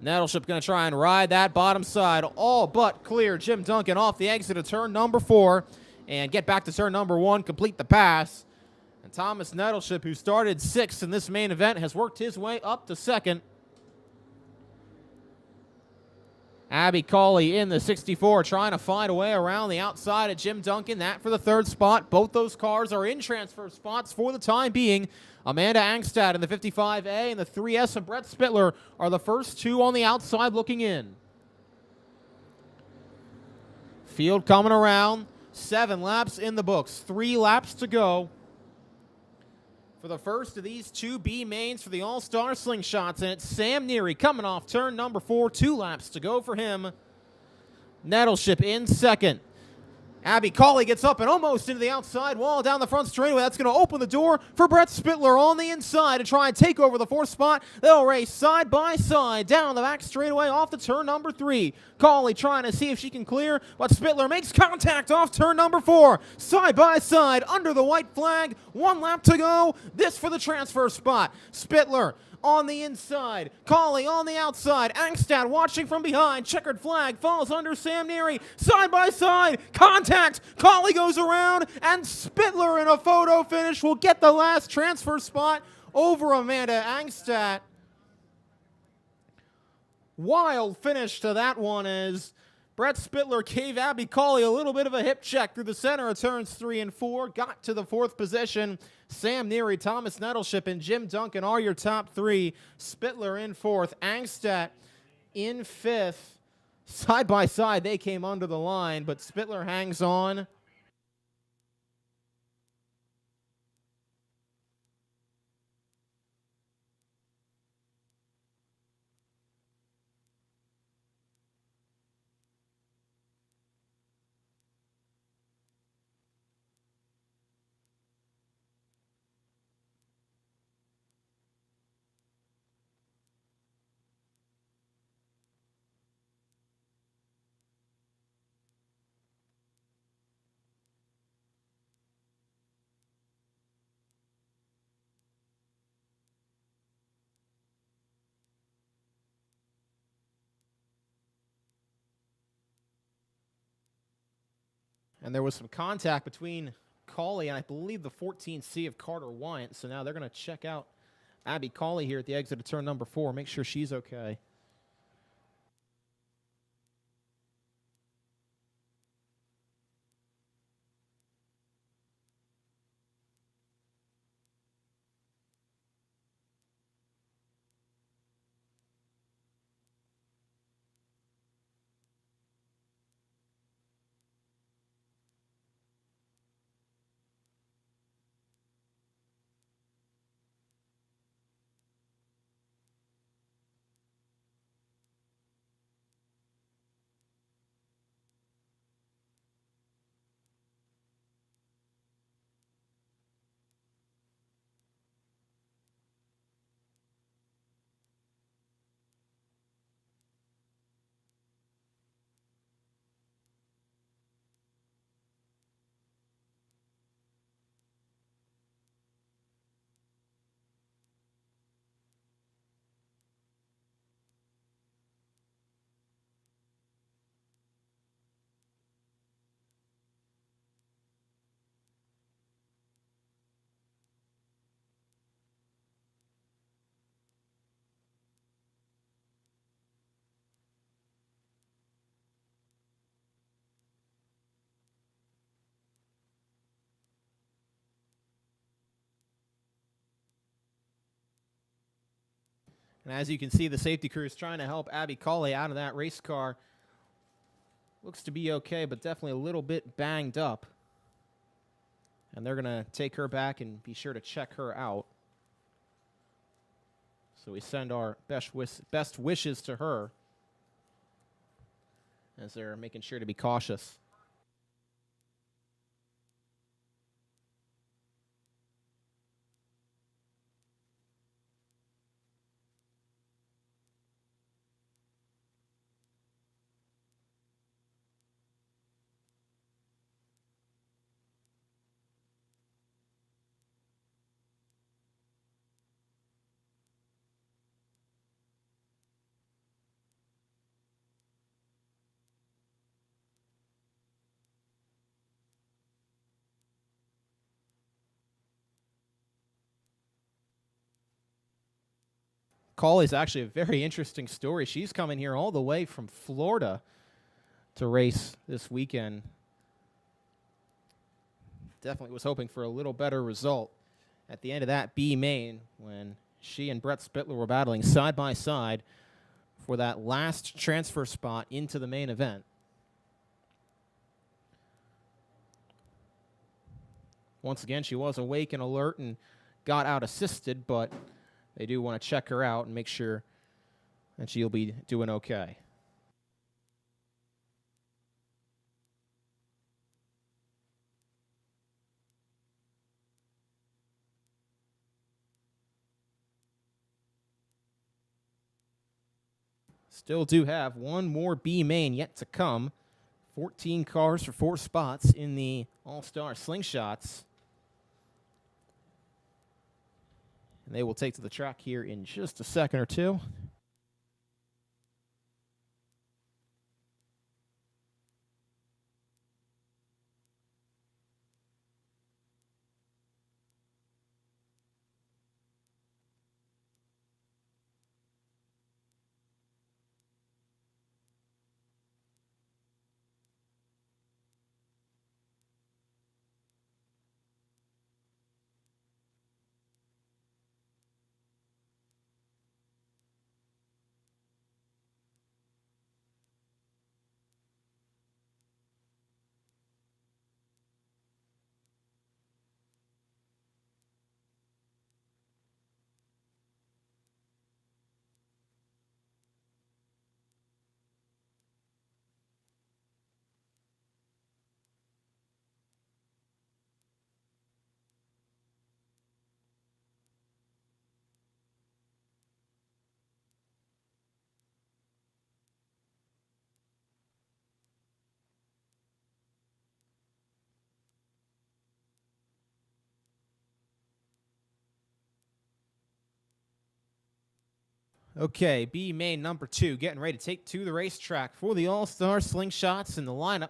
Nettleship going to try and ride that bottom side. All but clear. Jim Duncan off the exit of turn number 4. And get back to turn number 1. Complete the pass. And Thomas Nettleship, who started 6th in this main event, has worked his way up to 2nd. Abby Cauley in the 64 trying to find a way around the outside of Jim Duncan. That for the third spot. Both those cars are in transfer spots for the time being. Amanda Angstad in the 55A and the 3S and Brett Spittler are the first two on the outside looking in. Field coming around. 7 laps in the books. 3 laps to go for the first of these 2B mains for the All-Star Slingshots, and it's Sam Neary coming off turn number 4. 2 laps to go for him. Nettleship in second. Abby Cauley gets up and almost into the outside wall down the front straightaway. That's going to open the door for Brett Spittler on the inside to try and take over the 4th spot. They'll race side by side down the back straightaway off to turn number 3. Cauley trying to see if she can clear, but Spittler makes contact off turn number 4. Side by side under the white flag. 1 lap to go. This for the transfer spot. Spittler on the inside, Cauley on the outside, Angstad watching from behind, checkered flag falls under Sam Neary, side by side, contact, Cauley goes around, and Spittler in a photo finish will get the last transfer spot over Amanda Angstad. Wild finish to that one as Brett Spittler gave Abby Cauley a little bit of a hip check through the center of turns 3 and 4, got to the 4th position. Sam Neary, Thomas Nettleship, and Jim Duncan are your top 3. Spittler in 4th, Angstad in 5th. Side by side, they came under the line, but Spittler hangs on. And there was some contact between Cauley and I believe the 14C of Carter Wyant. So now they're going to check out Abby Cauley here at the exit of turn number 4. Make sure she's okay. And as you can see, the safety crew is trying to help Abby Cauley out of that race car. Looks to be okay, but definitely a little bit banged up. And they're going to take her back and be sure to check her out. So we send our best wishes to her as they're making sure to be cautious. Cauley's actually a very interesting story. She's coming here all the way from Florida to race this weekend. Definitely was hoping for a little better result at the end of that B main when she and Brett Spittler were battling side by side for that last transfer spot into the main event. Once again, she was awake and alert and got out assisted, but they do want to check her out and make sure that she'll be doing okay. Still do have one more B main yet to come. 14 cars for 4 spots in the All-Star Slingshots. And they will take to the track here in just a second or two. Okay, B main number 2 getting ready to take to the racetrack for the All-Star Slingshots in the lineup.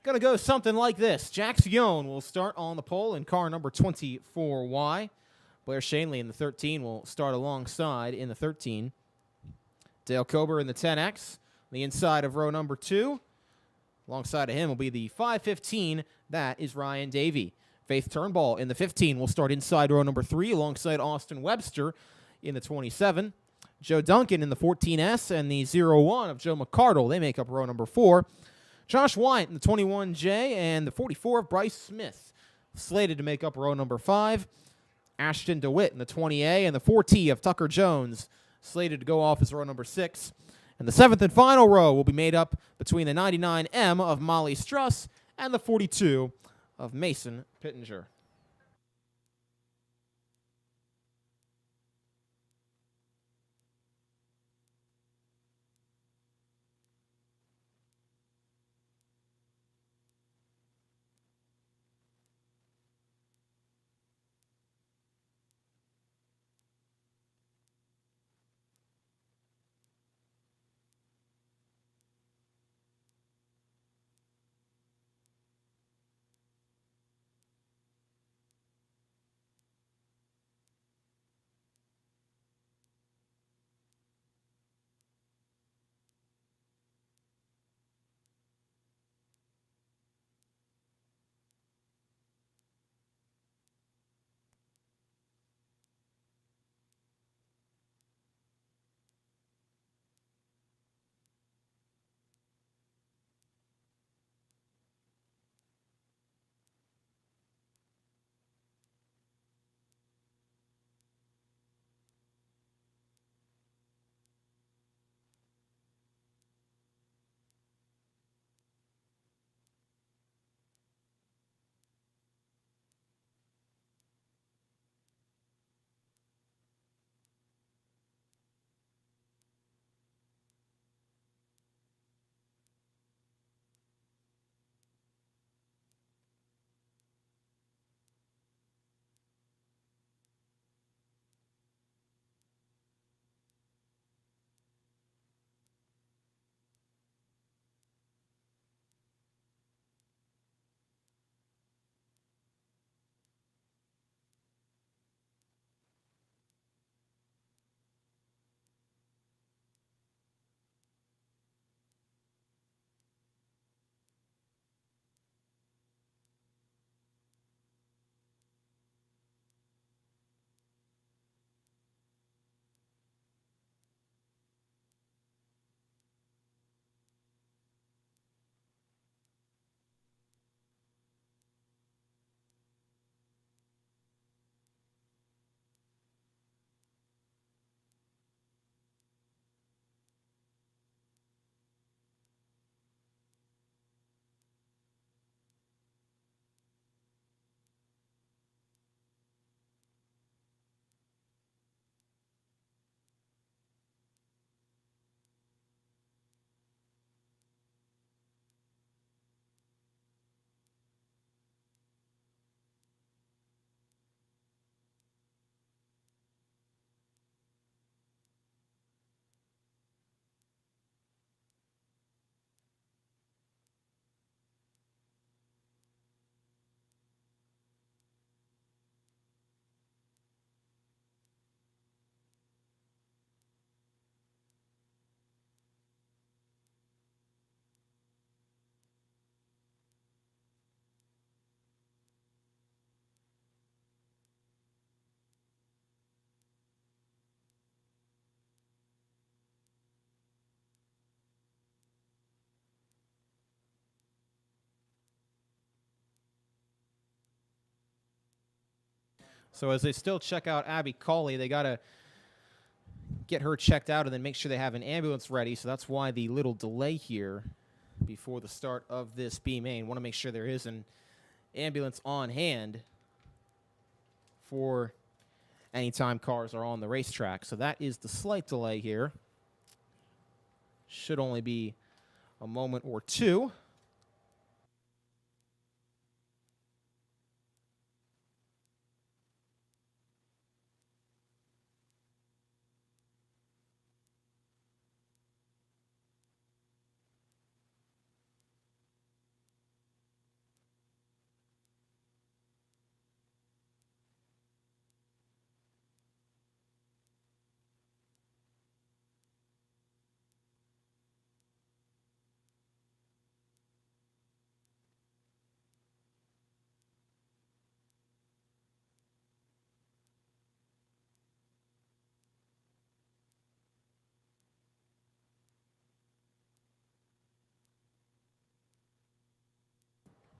Going to go something like this. Jack Sion will start on the pole in car number 24Y. Blair Shanley in the 13 will start alongside in the 13. Dale Kober in the 10X, the inside of row number 2. Alongside of him will be the 515. That is Ryan Davey. Faith Turnbull in the 15 will start inside row number 3 alongside Austin Webster in the 27. Joe Duncan in the 14S and the 01 of Joe McCardle. They make up row number 4. Josh Wyatt in the 21J and the 44 of Bryce Smith slated to make up row number 5. Ashton DeWitt in the 20A and the 4T of Tucker Jones slated to go off as row number 6. And the 7th and final row will be made up between the 99M of Molly Struss and the 42 of Mason Pittenger. So as they still check out Abby Cawley, they got to get her checked out and then make sure they have an ambulance ready. So that's why the little delay here before the start of this B main. Want to make sure there is an ambulance on hand for anytime cars are on the racetrack. So that is the slight delay here. Should only be a moment or two.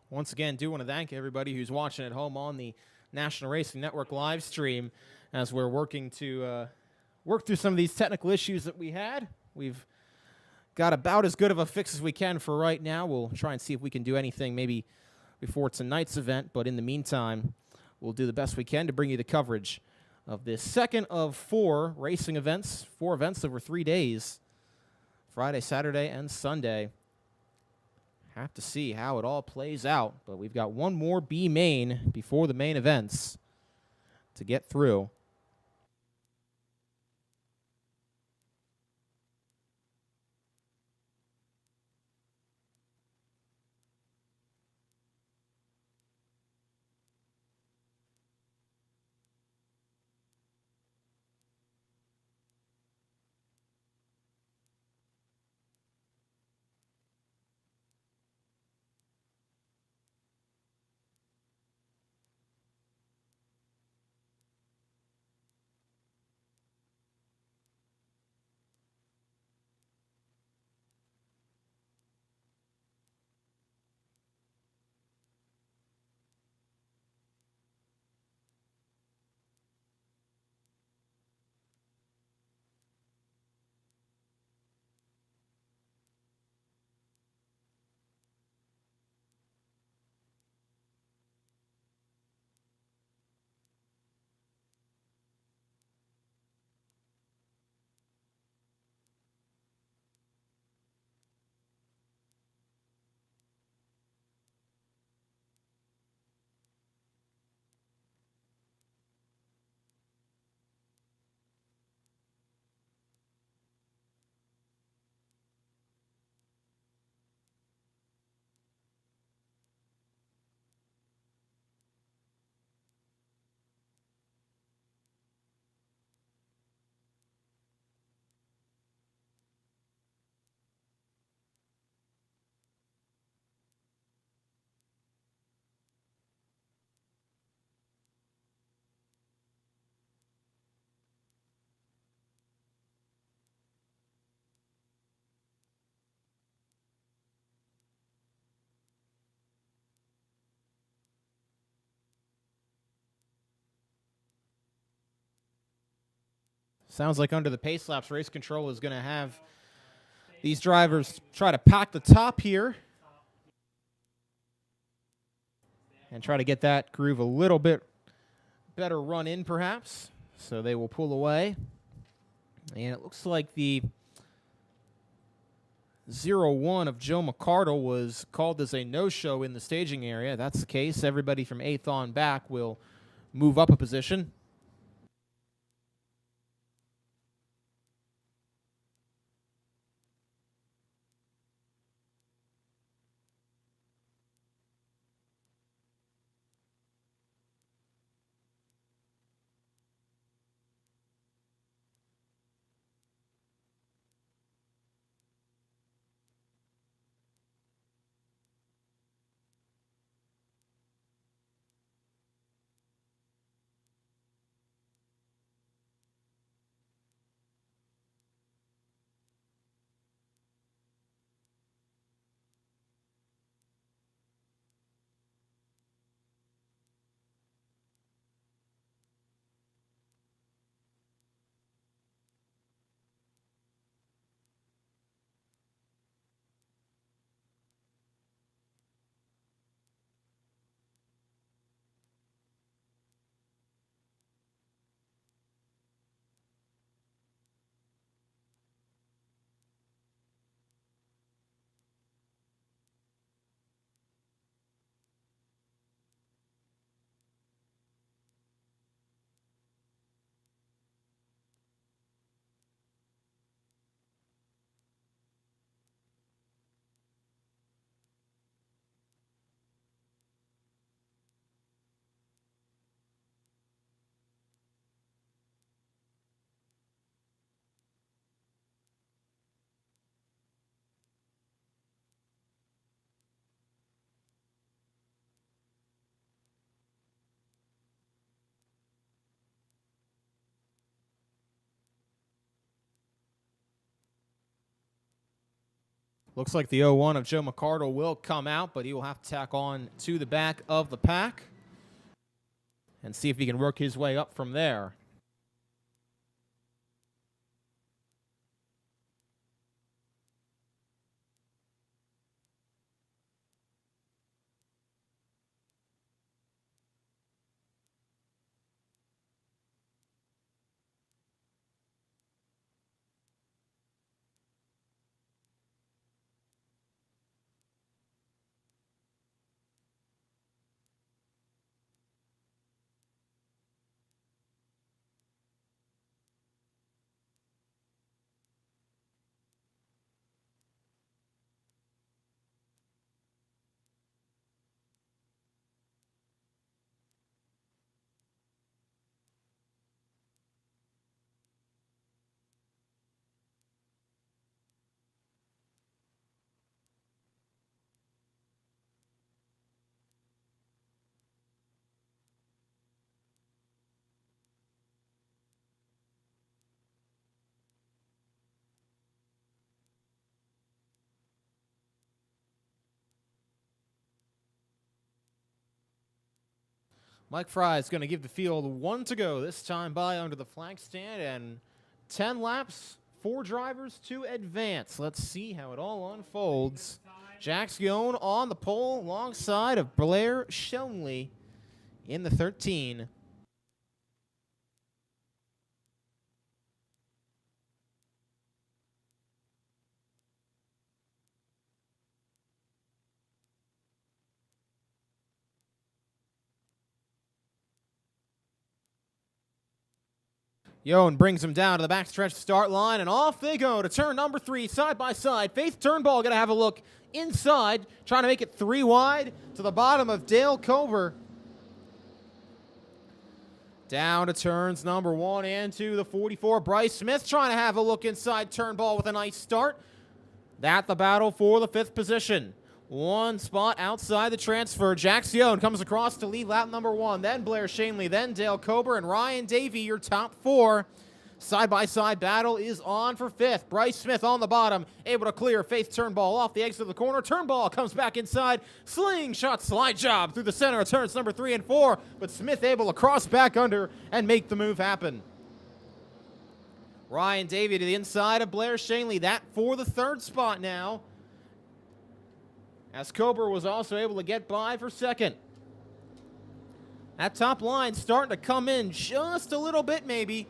Once again, do want to thank everybody who's watching at home on the National Racing Network live stream as we're working to work through some of these technical issues that we had. We've got about as good of a fix as we can for right now. We'll try and see if we can do anything maybe before tonight's event, but in the meantime, we'll do the best we can to bring you the coverage of this second of 4 racing events, 4 events over 3 days, Friday, Saturday, and Sunday. Have to see how it all plays out, but we've got one more B main before the main events to get through. Sounds like under the pace laps, race control is going to have these drivers try to pack the top here and try to get that groove a little bit better run in, perhaps. So they will pull away. And it looks like the 0-1 of Joe McCardle was called as a no-show in the staging area. That's the case. Everybody from 8th on back will move up a position. Looks like the 0-1 of Joe McCardle will come out, but he will have to tack on to the back of the pack and see if he can work his way up from there. Mike Fry is going to give the field 1 to go, this time by under the flag stand, and 10 laps, 4 drivers to advance. Let's see how it all unfolds. Jack Skione on the pole alongside of Blair Schoenle in the 13. Yoan brings him down to the backstretch start line, and off they go to turn number 3, side by side. Faith Turnbull going to have a look inside, trying to make it 3 wide to the bottom of Dale Cover. Down to turns number 1 and 2, the 44. Bryce Smith trying to have a look inside Turnbull with a nice start. That the battle for the 5th position. 1 spot outside the transfer. Jack Skione comes across to lead lap number 1. Then Blair Schoenle, then Dale Cober, and Ryan Davey, your top 4. Side-by-side battle is on for 5th. Bryce Smith on the bottom, able to clear Faith Turnbull off the exit of the corner. Turnbull comes back inside. Slingshot slide job through the center of turns number 3 and 4, but Smith able to cross back under and make the move happen. Ryan Davey to the inside of Blair Schoenle. That for the 3rd spot now, as Cober was also able to get by for 2nd. That top line starting to come in just a little bit maybe,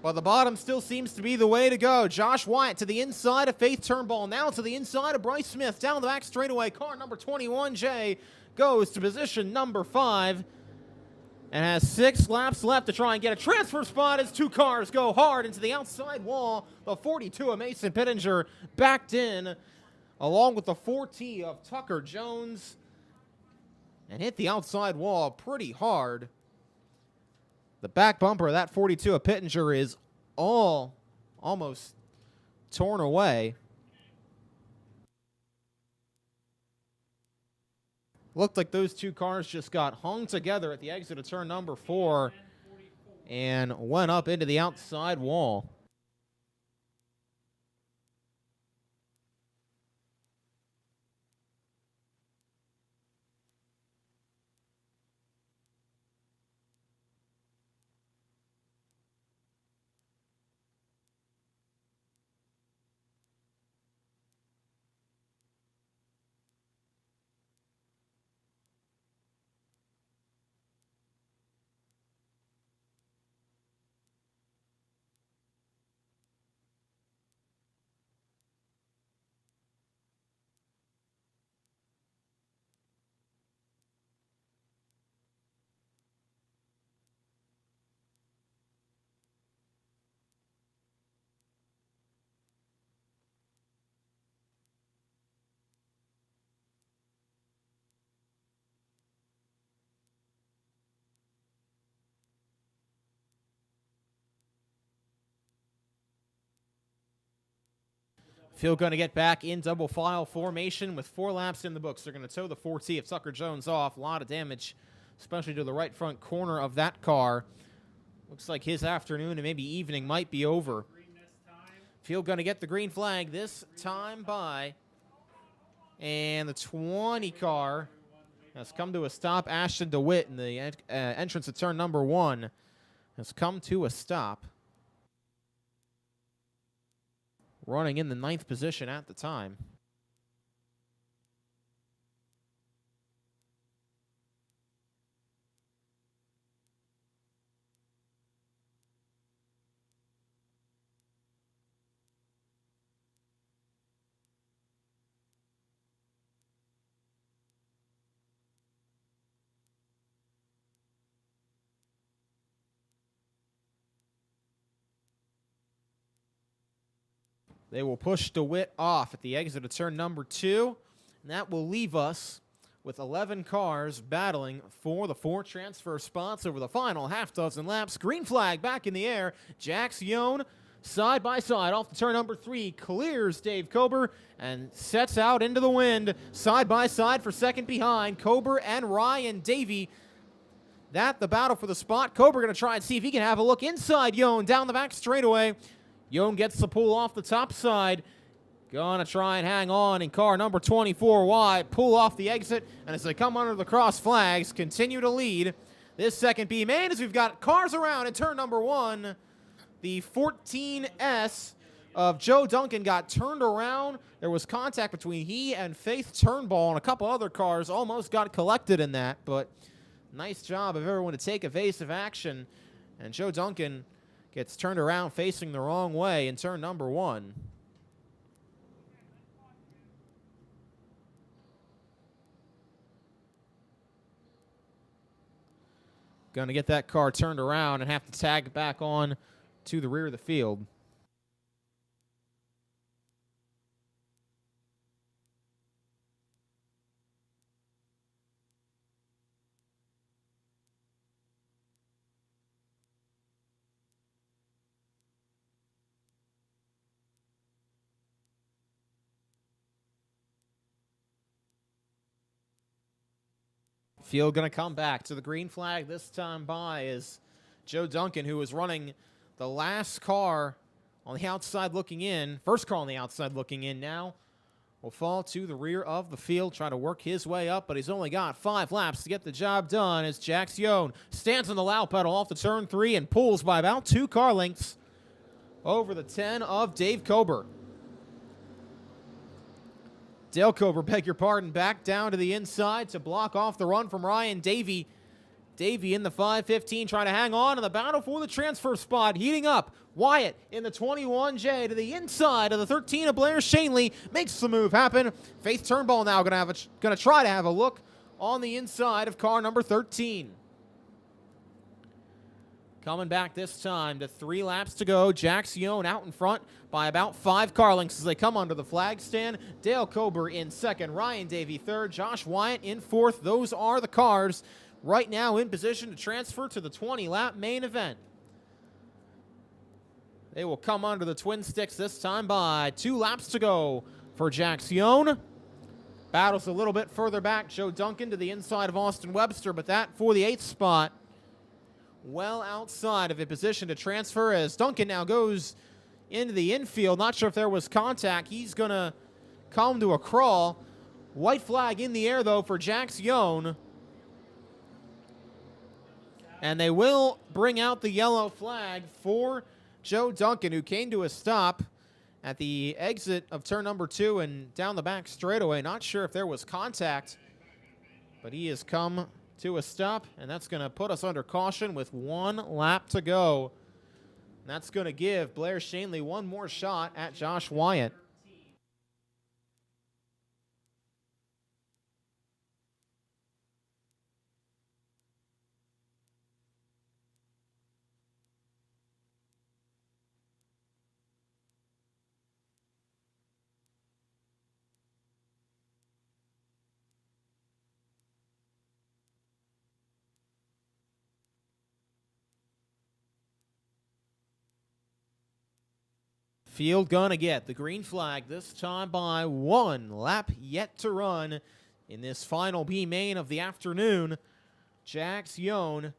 but the bottom still seems to be the way to go. Josh Wyatt to the inside of Faith Turnbull, now to the inside of Bryce Smith. Down the back straightaway, car number 21, Jay, goes to position number 5 and has 6 laps left to try and get a transfer spot as 2 cars go hard into the outside wall. The 42 of Mason Pittenger backed in, along with the 4T of Tucker Jones, and hit the outside wall pretty hard. The back bumper of that 42 of Pittenger is almost torn away. Looked like those 2 cars just got hung together at the exit of turn number 4 and went up into the outside wall. Field going to get back in double file formation with 4 laps in the books. They're going to tow the 4T of Tucker Jones off. A lot of damage, especially to the right front corner of that car. Looks like his afternoon and maybe evening might be over. Field going to get the green flag this time by And the 20 car has come to a stop. Ashton DeWitt in the entrance to turn number 1 has come to a stop. Running in the 9th position at the time. They will push DeWitt off at the exit of turn number 2, and that will leave us with 11 cars battling for the 4 transfer spots over the final half dozen laps. Green flag back in the air. Jax Yohn, side by side off the turn number 3, clears Dave Kober and sets out into the wind. Side by side for second behind, Kober and Ryan Davey. That the battle for the spot. Kober going to try and see if he can have a look inside Yohn down the back straightaway. Yohn gets the pull off the top side. Gonna try and hang on in car number 24 wide. Pull off the exit, and as they come under the cross flags, continue to lead this second B main as we've got cars around in turn number 1. The 14S of Joe Duncan got turned around. There was contact between he and Faith Turnbull, and a couple other cars almost got collected in that, but nice job of everyone to take evasive action. And Joe Duncan gets turned around facing the wrong way in turn number 1. Going to get that car turned around and have to tag it back on to the rear of the field. Field going to come back to the green flag this time by is Joe Duncan, who was running the last car on the outside looking in. First car on the outside looking in now will fall to the rear of the field, try to work his way up, but he's only got 5 laps to get the job done as Jax Yohn stands on the loud pedal off the turn 3 and pulls by about 2 car lengths over the 10 of Dave Kober. Dale Kober, beg your pardon, back down to the inside to block off the run from Ryan Davey. Davey in the 515 trying to hang on in the battle for the transfer spot. Heating up. Wyatt in the 21J to the inside of the 13 of Blair Shanley. Makes the move happen. Faith Turnbull now going to try to have a look on the inside of car number 13. Coming back this time to 3 laps to go. Jax Yohn out in front by about 5 car lengths as they come under the flag stand. Dale Kober in second. Ryan Davey third. Josh Wyatt in fourth. Those are the cars right now in position to transfer to the 20-lap main event. They will come under the twin sticks this time by 2 laps to go for Jax Yohn. Battles a little bit further back. Joe Duncan to the inside of Austin Webster, but that for the 8th spot. Well outside of a position to transfer as Duncan now goes into the infield. Not sure if there was contact. He's going to come to a crawl. White flag in the air, though, for Jax Yohn. And they will bring out the yellow flag for Joe Duncan, who came to a stop at the exit of turn number 2 and down the back straightaway. Not sure if there was contact, but he has come to a stop, and that's going to put us under caution with 1 lap to go. And that's going to give Blair Shanley one more shot at Josh Wyatt. Field gonna get the green flag this time by 1 lap yet to run in this final B main of the afternoon. Jax Yohn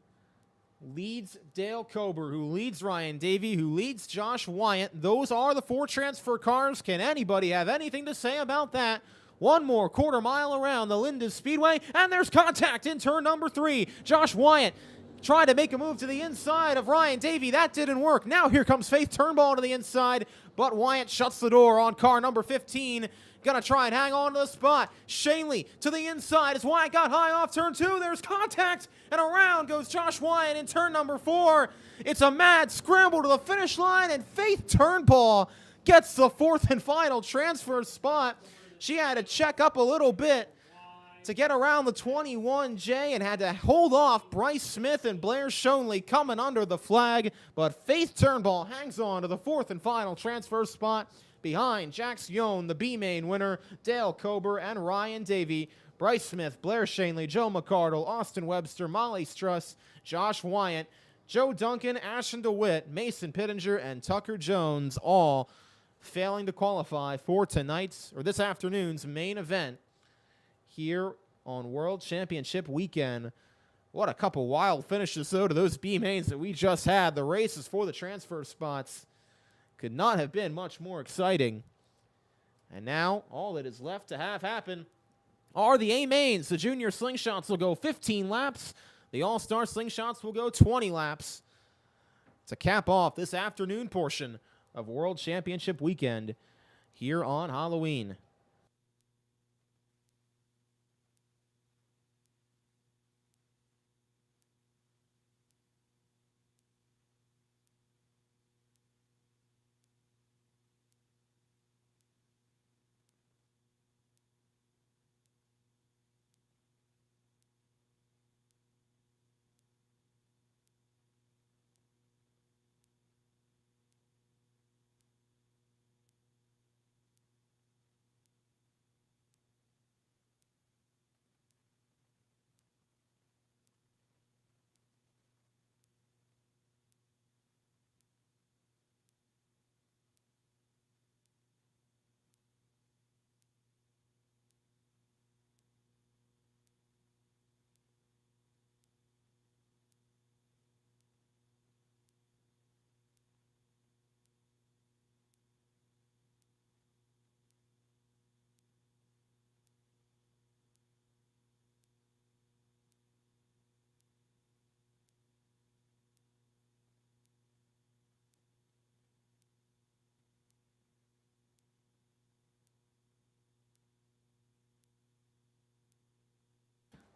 leads Dale Kober, who leads Ryan Davey, who leads Josh Wyatt. Those are the 4 transfer cars. Can anybody have anything to say about that? One more quarter mile around the Linda Speedway, and there's contact in turn number 3. Josh Wyatt tried to make a move to the inside of Ryan Davey. That didn't work. Now here comes Faith Turnbull to the inside, but Wyatt shuts the door on car number 15. Gonna try and hang on to the spot. Shanley to the inside as Wyatt got high off turn 2. There's contact, and around goes Josh Wyatt in turn number 4. It's a mad scramble to the finish line, and Faith Turnbull gets the 4th and final transfer spot. She had to check up a little bit to get around the 21J and had to hold off Bryce Smith and Blair Shonley coming under the flag, but Faith Turnbull hangs on to the 4th and final transfer spot behind Jax Yohn, the B-Main winner, Dale Kober, and Ryan Davey. Bryce Smith, Blair Shanley, Joe McCardle, Austin Webster, Molly Struss, Josh Wyatt, Joe Duncan, Ashton DeWitt, Mason Pittenger, and Tucker Jones, all failing to qualify for this afternoon's main event here on World Championship weekend. What a couple wild finishes, though, to those B-Mains that we just had. The races for the transfer spots could not have been much more exciting. And now, all that is left to have happen are the A-Mains. The junior Slingshots will go 15 laps. The All-Star Slingshots will go 20 laps to cap off this afternoon portion of World Championship weekend here on Halloween.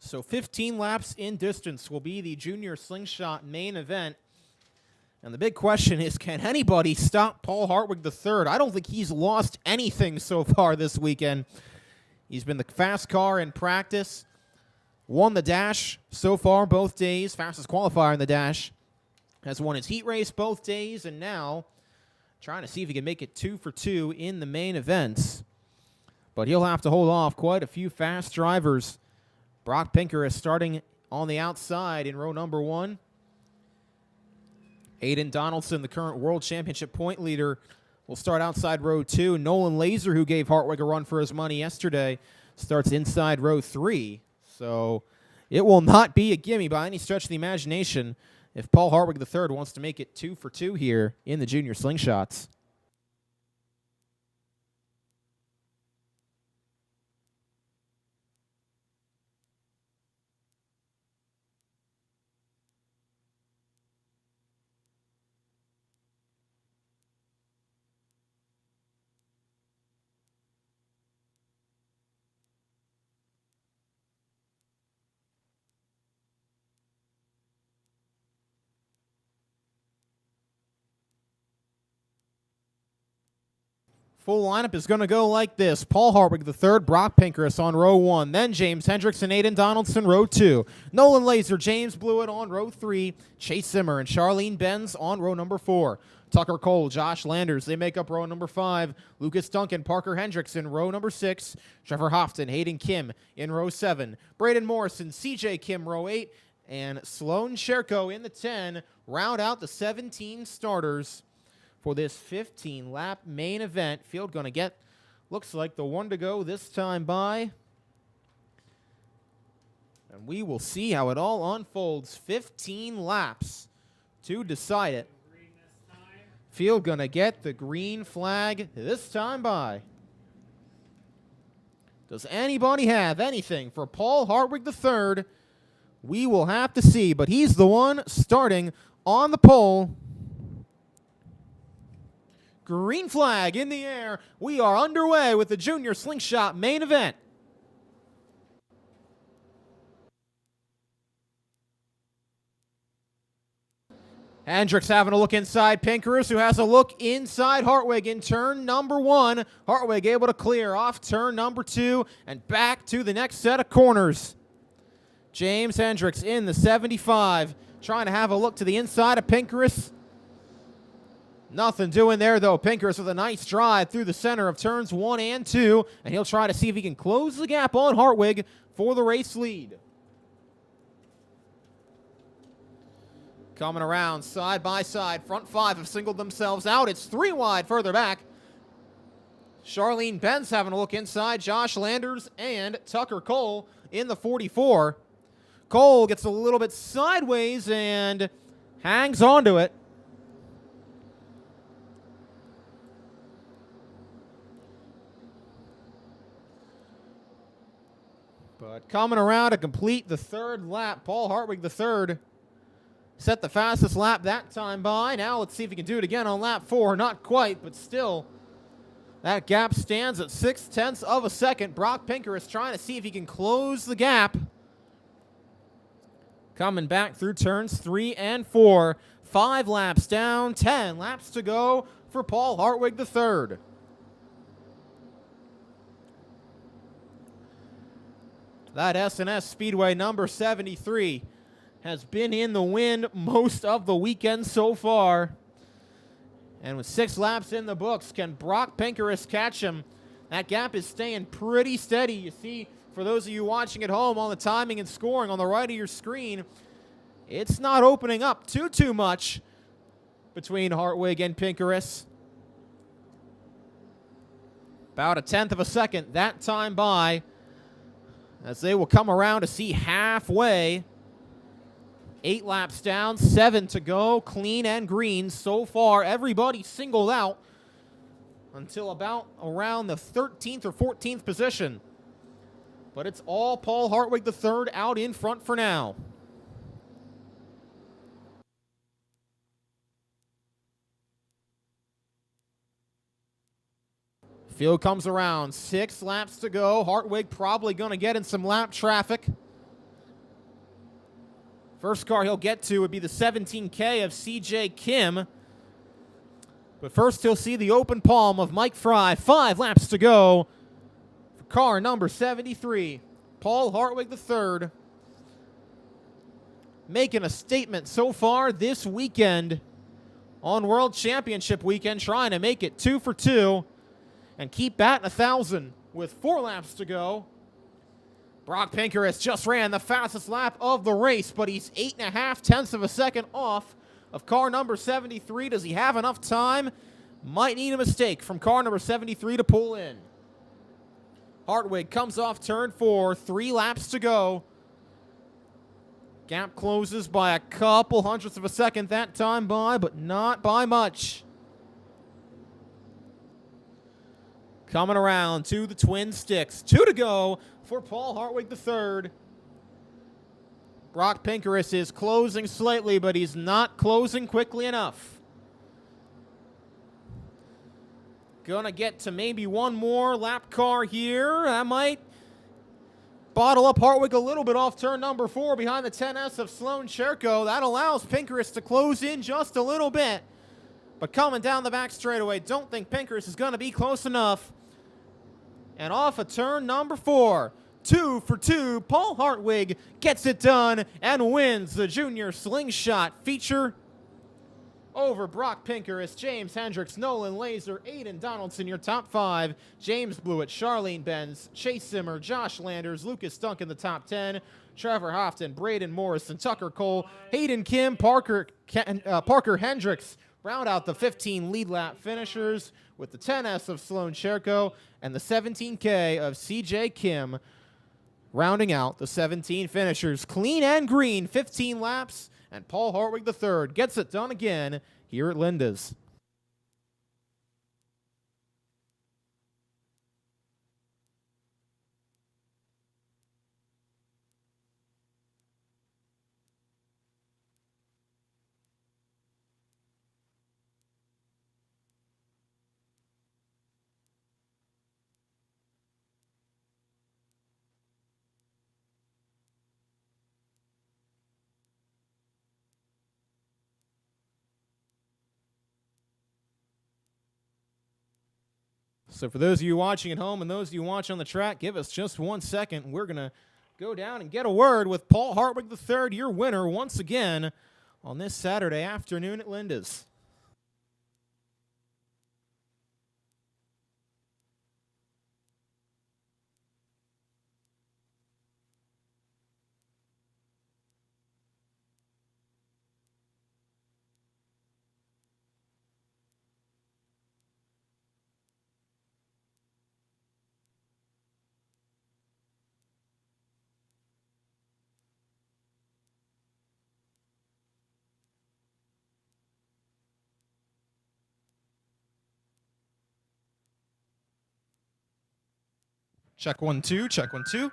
So 15 laps in distance will be the junior slingshot main event. And the big question is, can anybody stop Paul Hartwig III? I don't think he's lost anything so far this weekend. He's been the fast car in practice, won the dash so far both days, fastest qualifier in the dash, has won his heat race both days, and now trying to see if he can make it 2 for 2 in the main events. But he'll have to hold off quite a few fast drivers. Brock Pinker is starting on the outside in row number 1. Aiden Donaldson, the current World Championship point leader, will start outside row 2. Nolan Laser, who gave Hartwig a run for his money yesterday, starts inside row 3. So it will not be a gimme by any stretch of the imagination if Paul Hartwig III wants to make it 2 for 2 here in the junior slingshots. Full lineup is going to go like this. Paul Hartwig III, Brock Pinkerus on row 1. Then James Hendricks and Aiden Donaldson, row 2. Nolan Laser, James Blewett on row 3. Chase Zimmer and Charlene Benz on row number 4. Tucker Cole, Josh Landers, they make up row number 5. Lucas Duncan, Parker Hendricks in row number 6. Trevor Hofton, Hayden Kim in row 7. Braden Morrison, CJ Kim, row 8. And Sloan Sherko in the 10 round out the 17 starters for this 15-lap main event. Field going to get, looks like, the one to go this time by. And we will see how it all unfolds. 15 laps to decide it. Field going to get the green flag this time by. Does anybody have anything for Paul Hartwig III? We will have to see, but he's the one starting on the pole. Green flag in the air. We are underway with the Junior Slingshot main event. Hendricks having a look inside Pinkerus, who has a look inside Hartwig in turn number 1. Hartwig able to clear off turn number 2 and back to the next set of corners. James Hendricks in the 75, trying to have a look to the inside of Pinkerus. Nothing doing there, though. Pinkerus with a nice drive through the center of turns 1 and 2, and he'll try to see if he can close the gap on Hartwig for the race lead. Coming around side by side, front 5 have singled themselves out. It's 3 wide further back. Charlene Benz having a look inside. Josh Landers and Tucker Cole in the 44. Cole gets a little bit sideways and hangs onto it. But coming around to complete the 3rd lap, Paul Hartwig III set the fastest lap that time by. Now let's see if he can do it again on lap 4. Not quite, but still. That gap stands at 0.6 of a second. Brock Pinkerus trying to see if he can close the gap. Coming back through turns 3 and 4. 5 laps down, 10 laps to go for Paul Hartwig III. That S&S Speedway number 73 has been in the wind most of the weekend so far. And with 6 laps in the books, can Brock Pinkerus catch him? That gap is staying pretty steady. You see, for those of you watching at home on the timing and scoring on the right of your screen, it's not opening up too much between Hartwig and Pinkerus. About 1/10 of a second that time by, as they will come around to see halfway. 8 laps down, 7 to go, clean and green so far. Everybody singled out until about around the 13th or 14th position. But it's all Paul Hartwig III out in front for now. Field comes around, 6 laps to go. Hartwig probably going to get in some lap traffic. First car he'll get to would be the 17K of CJ Kim. But first he'll see the open palm of Mike Fry. 5 laps to go for car number 73. Paul Hartwig III making a statement so far this weekend on World Championship weekend, trying to make it 2 for 2 and keep batting 1,000 with 4 laps to go. Brock Pinkerus just ran the fastest lap of the race, but he's 8.5 of a second off of car number 73. Does he have enough time? Might need a mistake from car number 73 to pull in. Hartwig comes off turn 4, 3 laps to go. Gap closes by a couple hundredths of a second that time by, but not by much. Coming around to the twin sticks. 2 to go for Paul Hartwig III. Brock Pinkerus is closing slightly, but he's not closing quickly enough. Gonna get to maybe one more lap car here. That might bottle up Hartwig a little bit off turn number 4 behind the 10S of Sloan Cherko. That allows Pinkerus to close in just a little bit. But coming down the back straightaway, don't think Pinkerus is gonna be close enough. And off of turn number 4, 2 for 2, Paul Hartwig gets it done and wins the Junior Slingshot feature over Brock Pinkerus, James Hendricks, Nolan Laser, Aiden Donaldson, your top 5. James Blewett, Charlene Benz, Chase Zimmer, Josh Landers, Lucas Dunk in the top 10. Trevor Houghton, Braden Morrison, Tucker Cole, Hayden Kim, Parker Hendricks round out the 15 lead lap finishers with the 10S of Sloan Cherko and the 17K of CJ Kim rounding out the 17 finishers. Clean and green, 15 laps, and Paul Hartwig III gets it done again here at Linda's. So for those of you watching at home and those of you watching on the track, give us just 1 second. We're going to go down and get a word with Paul Hartwig III, your winner once again on this Saturday afternoon at Linda's. Check 1 2, check 1 2.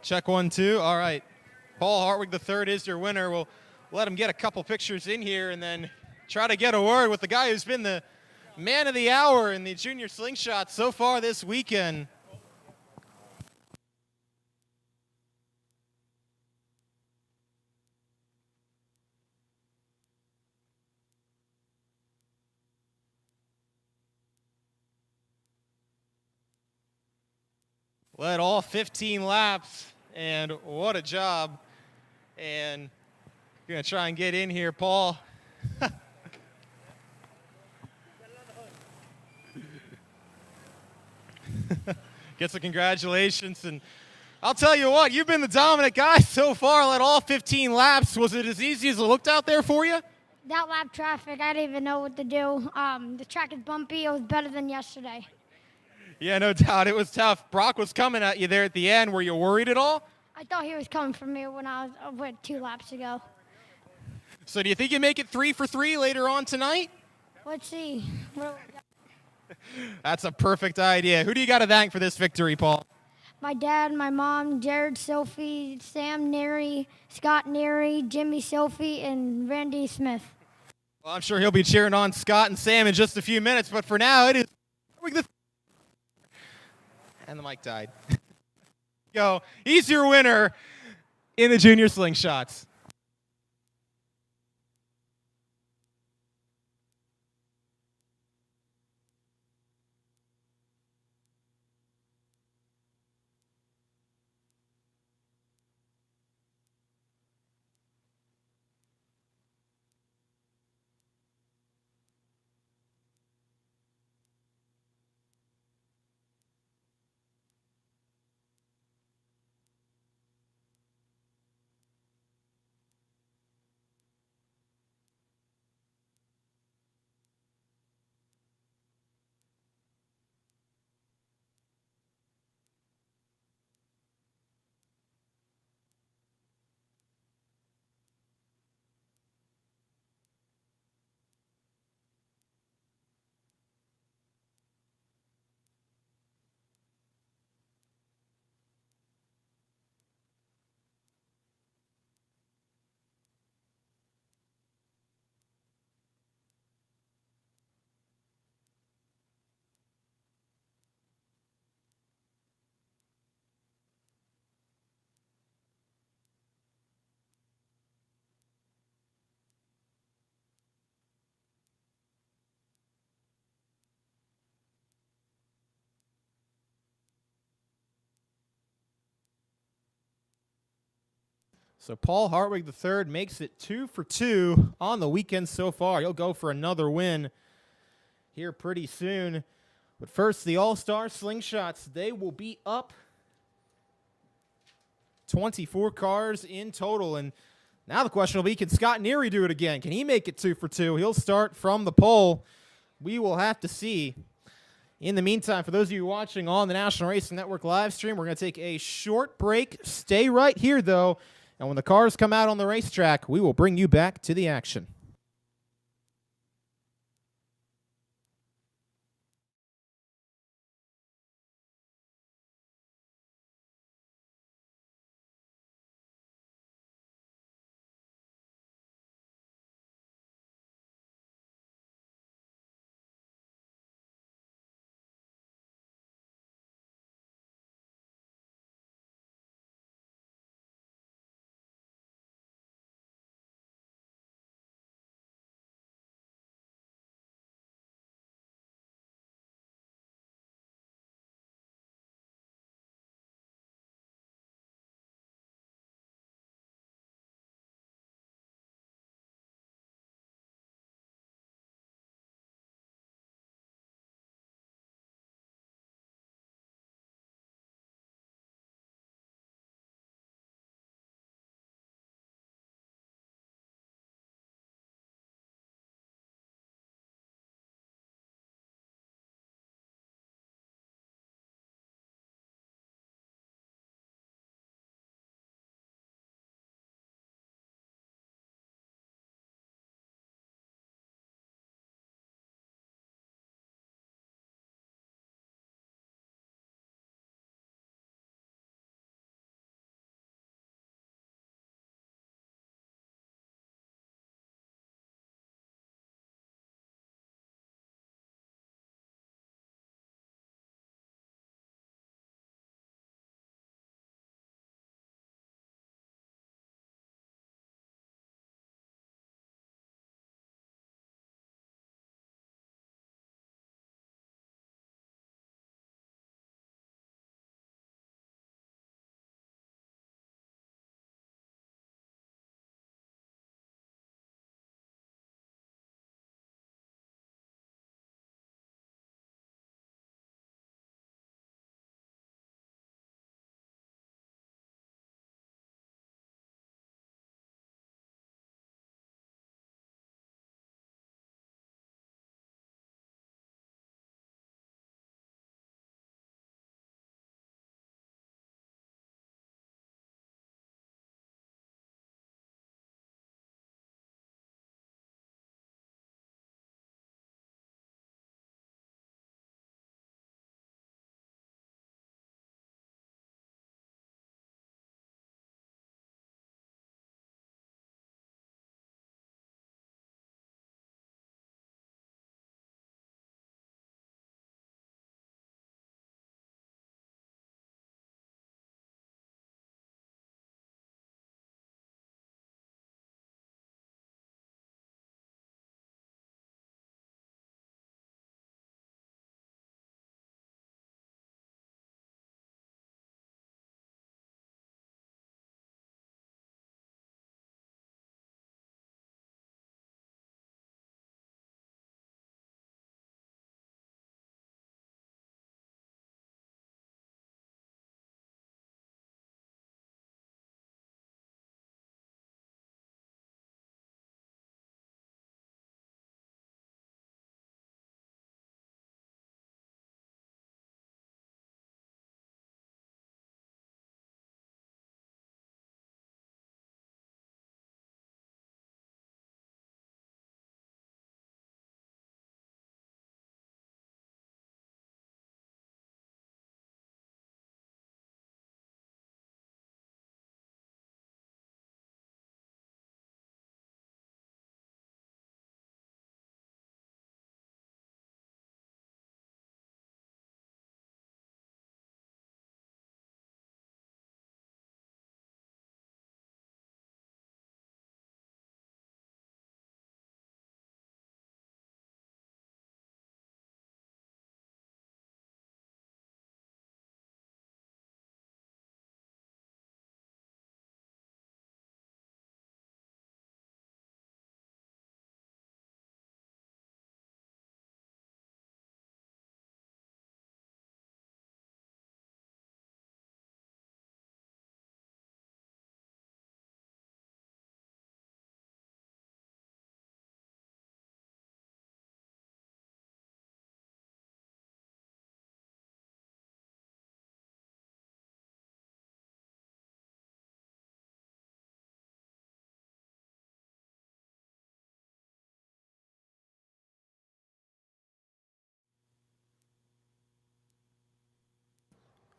Check 1 2. All right. Paul Hartwig III is your winner. We'll let him get a couple pictures in here and then try to get a word with the guy who's been the man of the hour in the junior slingshot so far this weekend. Led all 15 laps, and what a job. And you're going to try and get in here, Paul. Get some congratulations. And I'll tell you what, you've been the dominant guy so far, led all 15 laps. Was it as easy as it looked out there for you? That lap traffic, I didn't even know what to do. The track is bumpy. It was better than yesterday. Yeah, no doubt. It was tough. Brock was coming at you there at the end. Were you worried at all? I thought he was coming for me when I went 2 laps ago. So do you think you make it 3 for 3 later on tonight? Let's see. That's a perfect idea. Who do you got to thank for this victory, Paul? My dad, my mom, Jared Sophie, Sam Neary, Scott Neary, Jimmy Sophie, and Randy Smith. Well, I'm sure he'll be cheering on Scott and Sam in just a few minutes, but for now, it is... And the mic died. Go. He's your winner in the junior slingshots. So Paul Hartwig III makes it 2 for 2 on the weekend so far. He'll go for another win here pretty soon. But first, the All-Star Slingshots, they will be up 24 cars in total. And now the question will be, can Scott Neary do it again? Can he make it 2 for 2? He'll start from the pole. We will have to see. In the meantime, for those of you watching on the National Racing Network live stream, we're going to take a short break. Stay right here, though. And when the cars come out on the racetrack, we will bring you back to the action.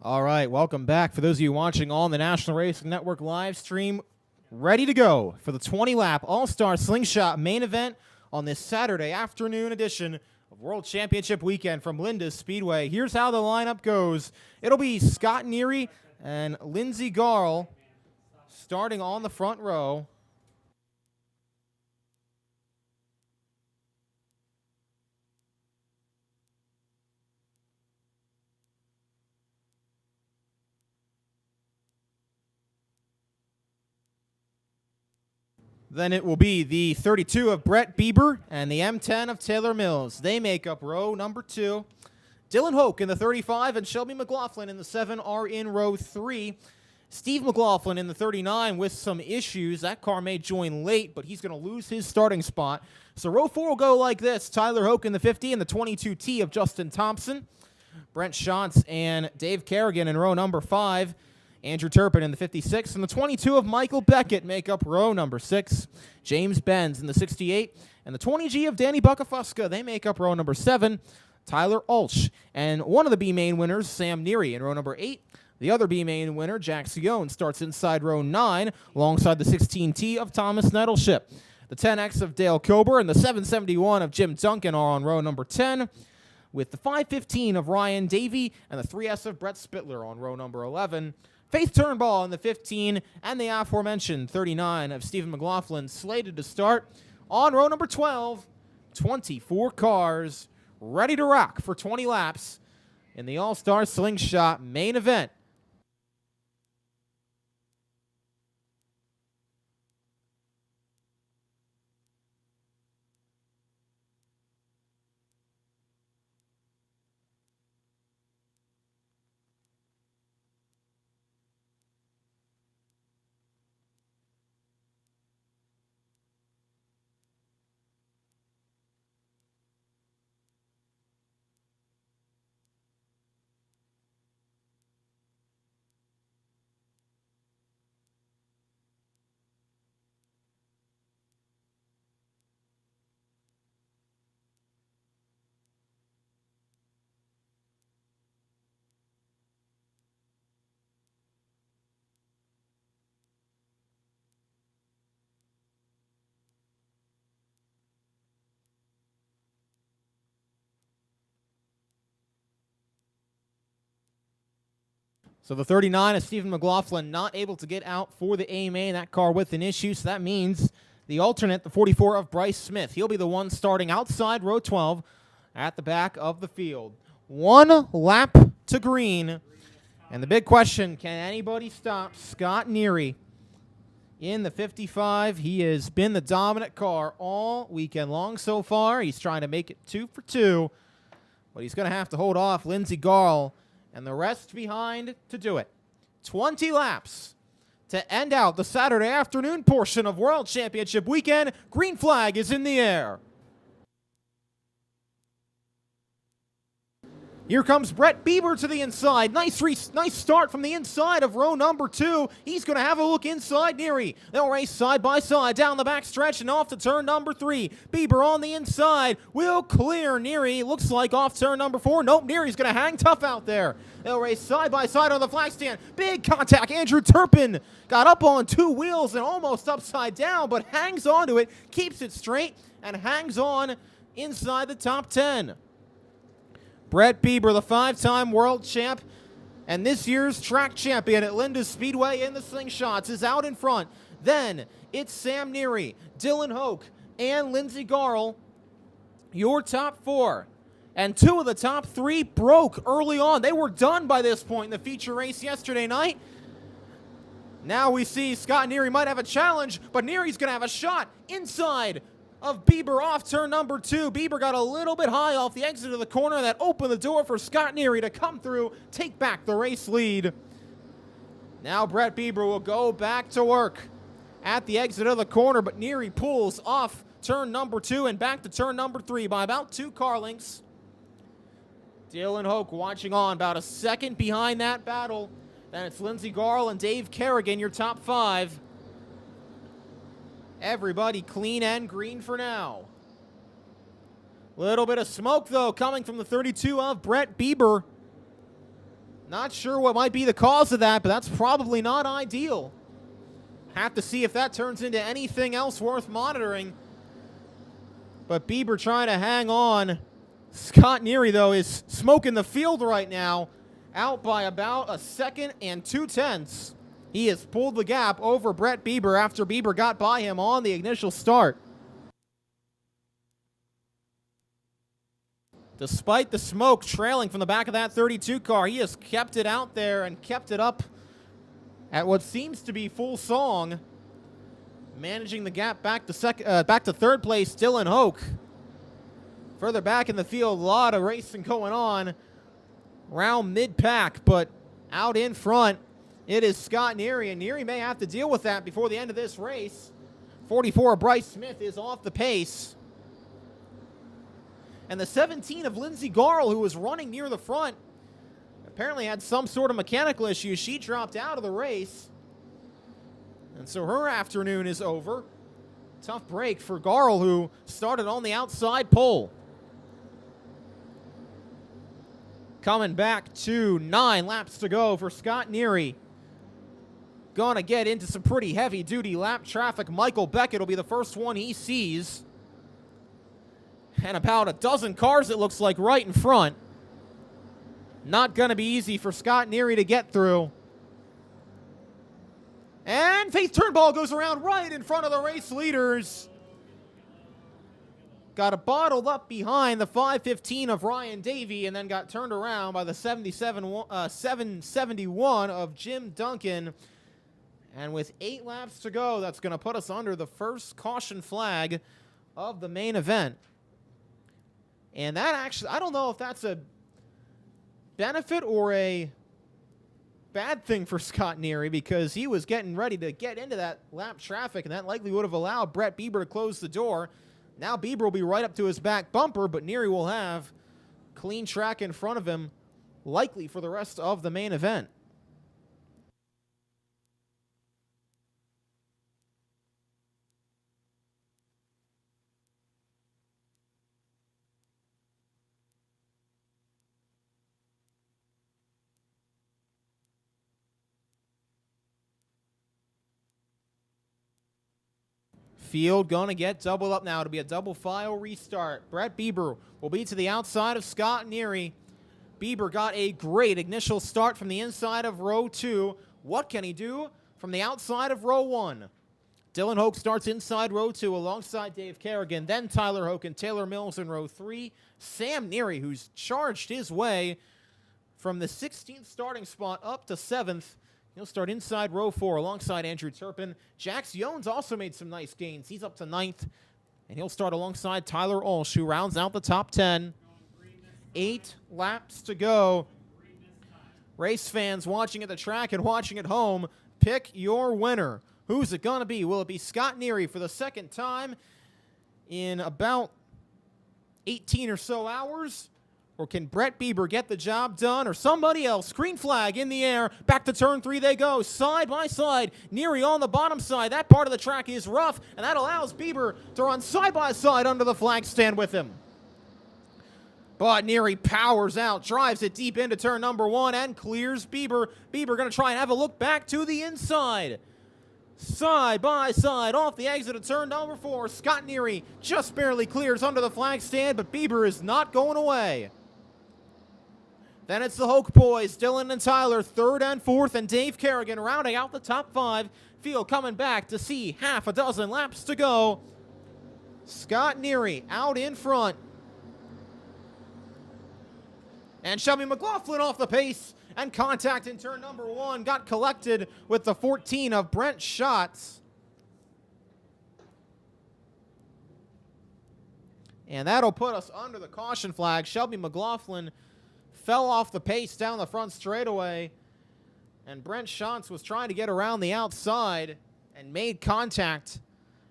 All right, welcome back. For those of you watching on the National Racing Network live stream, ready to go for the 20-lap All-Star Slingshot main event on this Saturday afternoon edition of World Championship Weekend from Linda's Speedway. Here's how the lineup goes. It'll be Scott Neary and Lindsey Garl starting on the front row. Then it will be the 32 of Brett Bieber and the M10 of Taylor Mills. They make up row number 2. Dylan Hoke in the 35 and Shelby McLaughlin in the 7 are in row 3. Steve McLaughlin in the 39 with some issues. That car may join late, but he's going to lose his starting spot. So row 4 will go like this. Tyler Hoke in the 50 and the 22T of Justin Thompson. Brent Schatz and Dave Kerrigan in row number 5. Andrew Turpin in the 56 and the 22 of Michael Beckett make up row number 6. James Benz in the 68 and the 20G of Danny Buckafuska, they make up row number 7. Tyler Ulch and one of the B main winners, Sam Neary, in row number 8. The other B main winner, Jack Sion, starts inside row 9 alongside the 16T of Thomas Nettleship. The 10X of Dale Kober and the 771 of Jim Duncan are on row number 10, with the 515 of Ryan Davey and the 3S of Brett Spittler on row number 11. Faith Turnbull in the 15 and the aforementioned 39 of Stephen McLaughlin slated to start on row number 12. 24 cars ready to rock for 20 laps in the All-Star Slingshot main event. So the 39 of Stephen McLaughlin not able to get out for the A main, that car with an issue, so that means the alternate, the 44 of Bryce Smith. He'll be the one starting outside row 12 at the back of the field. 1 lap to green, and the big question, can anybody stop Scott Neary in the 55? He has been the dominant car all weekend long so far. He's trying to make it 2 for 2, but he's going to have to hold off Lindsey Garl and the rest behind to do it. 20 laps to end out the Saturday afternoon portion of World Championship Weekend. Green flag is in the air. Here comes Brett Bieber to the inside. Nice start from the inside of row number 2. He's going to have a look inside Neary. They'll race side by side down the back stretch and off to turn number 3. Bieber on the inside will clear Neary. Looks like off turn number 4. Nope, Neary's going to hang tough out there. They'll race side by side on the flag stand. Big contact. Andrew Turpin got up on 2 wheels and almost upside down, but hangs on to it, keeps it straight, and hangs on inside the top 10. Brett Bieber, the 5-time world champ and this year's track champion at Linda's Speedway in the Slingshots, is out in front. Then it's Sam Neary, Dylan Hoke, and Lindsey Garl, your top 4. And 2 of the top 3 broke early on. They were done by this point in the feature race yesterday night. Now we see Scott Neary might have a challenge, but Neary's going to have a shot inside of Bieber off turn number 2. Bieber got a little bit high off the exit of the corner. That opened the door for Scott Neary to come through, take back the race lead. Now Brett Bieber will go back to work at the exit of the corner, but Neary pulls off turn number 2 and back to turn number 3 by about 2 car lengths. Dylan Hoke watching on, about a second behind that battle. Then it's Lindsey Garl and Dave Kerrigan, your top 5. Everybody clean and green for now. Little bit of smoke, though, coming from the 32 of Brett Bieber. Not sure what might be the cause of that, but that's probably not ideal. Have to see if that turns into anything else worth monitoring. But Bieber trying to hang on. Scott Neary, though, is smoking the field right now, out by about a second and 2/10. He has pulled the gap over Brett Bieber after Bieber got by him on the initial start. Despite the smoke trailing from the back of that 32 car, he has kept it out there and kept it up at what seems to be full song. Managing the gap back to third place, Dylan Hoke. Further back in the field, a lot of racing going on around mid-pack, but out in front, it is Scott Neary, and Neary may have to deal with that before the end of this race. 44, Bryce Smith, is off the pace. And the 17 of Lindsey Garl, who was running near the front, apparently had some sort of mechanical issue. She dropped out of the race. And so her afternoon is over. Tough break for Garl, who started on the outside pole. Coming back to 9 laps to go for Scott Neary. Gonna get into some pretty heavy-duty lap traffic. Michael Beckett will be the first one he sees. And about a dozen cars, it looks like, right in front. Not gonna be easy for Scott Neary to get through. And Faith Turnbull goes around right in front of the race leaders. Got a bottled up behind the 515 of Ryan Davey and then got turned around by the 771 of Jim Duncan. And with 8 laps to go, that's going to put us under the first caution flag of the main event. And that actually, I don't know if that's a benefit or a bad thing for Scott Neary, because he was getting ready to get into that lap traffic, and that likely would have allowed Brett Bieber to close the door. Now Bieber will be right up to his back bumper, but Neary will have clean track in front of him, likely for the rest of the main event. Field going to get doubled up now. It'll be a double file restart. Brett Bieber will be to the outside of Scott Neary. Bieber got a great initial start from the inside of row 2. What can he do from the outside of row 1? Dylan Hoke starts inside row 2 alongside Dave Kerrigan. Then Tyler Hoke and Taylor Mills in row 3. Sam Neary, who's charged his way from the 16th starting spot up to 7th. He'll start inside row 4 alongside Andrew Turpin. Jax Jones also made some nice gains. He's up to 9th, and he'll start alongside Tyler Olsch, who rounds out the top 10. 8 laps to go. Race fans watching at the track and watching at home, pick your winner. Who's it going to be? Will it be Scott Neary for the second time in about 18 or so hours? Or can Brett Bieber get the job done, or somebody else? Green flag in the air. Back to turn 3 they go, side by side. Neary on the bottom side. That part of the track is rough, and that allows Bieber to run side by side under the flag stand with him. But Neary powers out, drives it deep into turn number 1, and clears Bieber. Bieber going to try and have a look back to the inside. Side by side off the exit of turn number 4. Scott Neary just barely clears under the flag stand, but Bieber is not going away. Then it's the Hoke boys, Dylan and Tyler, 3rd and 4th, and Dave Kerrigan rounding out the top 5. Field coming back to see half a dozen laps to go. Scott Neary out in front. And Shelby McLaughlin off the pace, and contact in turn number 1 got collected with the 14 of Brent Schatz. And that'll put us under the caution flag. Shelby McLaughlin fell off the pace down the front straightaway, and Brent Schatz was trying to get around the outside and made contact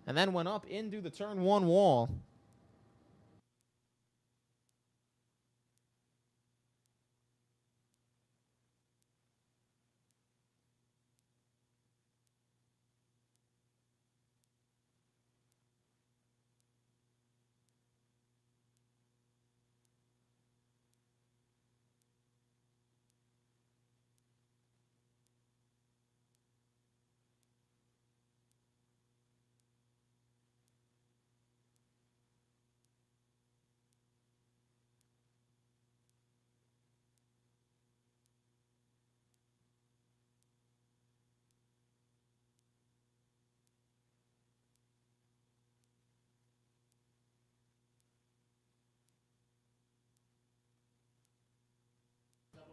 and then went up into the turn 1 wall.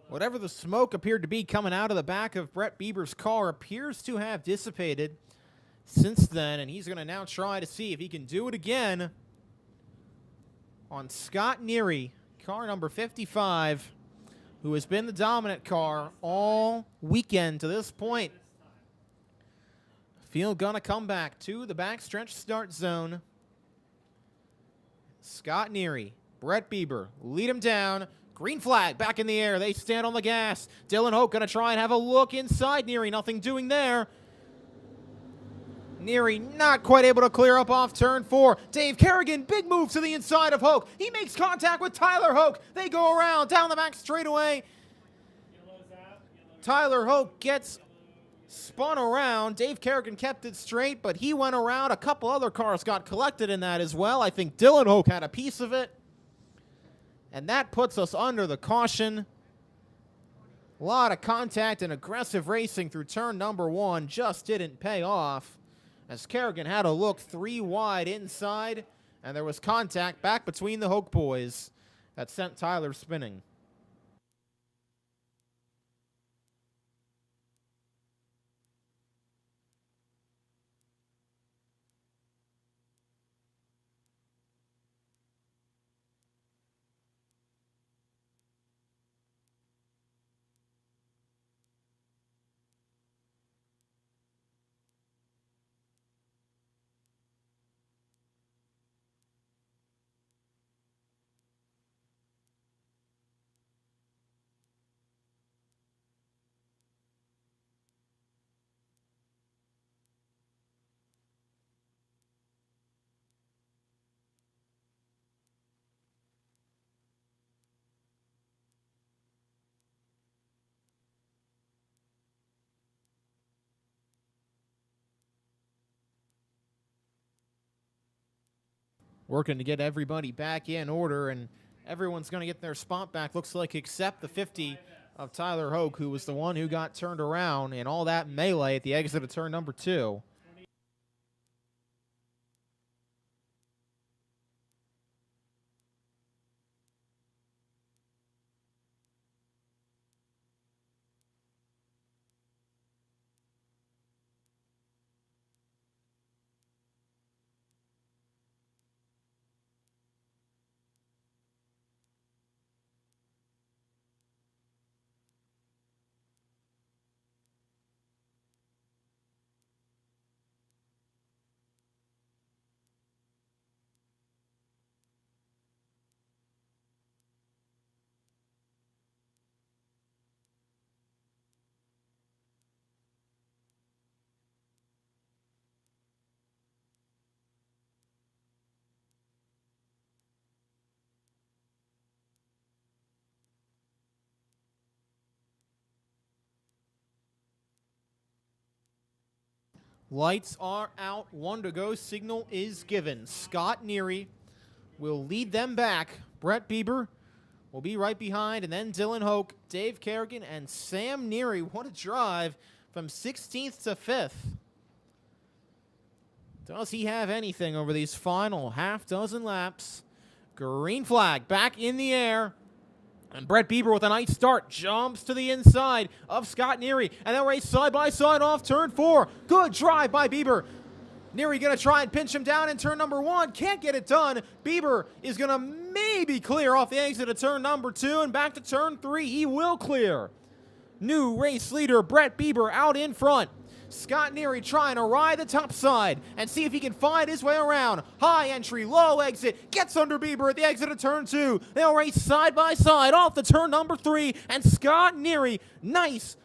Whatever the smoke appeared to be coming out of the back of Brett Bieber's car appears to have dissipated since then, and he's going to now try to see if he can do it again on Scott Neary, car number 55, who has been the dominant car all weekend to this point. Field gonna come back to the backstretch start zone. Scott Neary, Brett Bieber, lead him down. Green flag back in the air. They stand on the gas. Dylan Hoke gonna try and have a look inside Neary. Nothing doing there. Neary not quite able to clear up off turn 4. Dave Kerrigan, big move to the inside of Hoke. He makes contact with Tyler Hoke. They go around down the back straightaway. Tyler Hoke gets spun around. Dave Kerrigan kept it straight, but he went around. A couple other cars got collected in that as well. I think Dylan Hoke had a piece of it. And that puts us under the caution. A lot of contact and aggressive racing through turn number 1 just didn't pay off, as Kerrigan had a look 3 wide inside, and there was contact back between the Hoke boys that sent Tyler spinning. Working to get everybody back in order, and everyone's going to get their spot back, looks like, except the 50 of Tyler Hoke, who was the one who got turned around in all that melee at the exit of turn number 2. Lights are out. 1 to go. Signal is given. Scott Neary will lead them back. Brett Bieber will be right behind. And then Dylan Hoke, Dave Kerrigan, and Sam Neary. What a drive from 16th to 5th. Does he have anything over these final half dozen laps? Green flag back in the air. And Brett Bieber with a nice start jumps to the inside of Scott Neary. And they'll race side by side off turn 4. Good drive by Bieber. Neary going to try and pinch him down in turn number 1. Can't get it done. Bieber is going to maybe clear off the exit of turn number 2. And back to turn 3. He will clear. New race leader Brett Bieber out in front. Scott Neary trying to ride the top side and see if he can find his way around. High entry, low exit, gets under Bieber at the exit of turn 2. They'll race side by side off the turn number 3, and Scott Neary, nice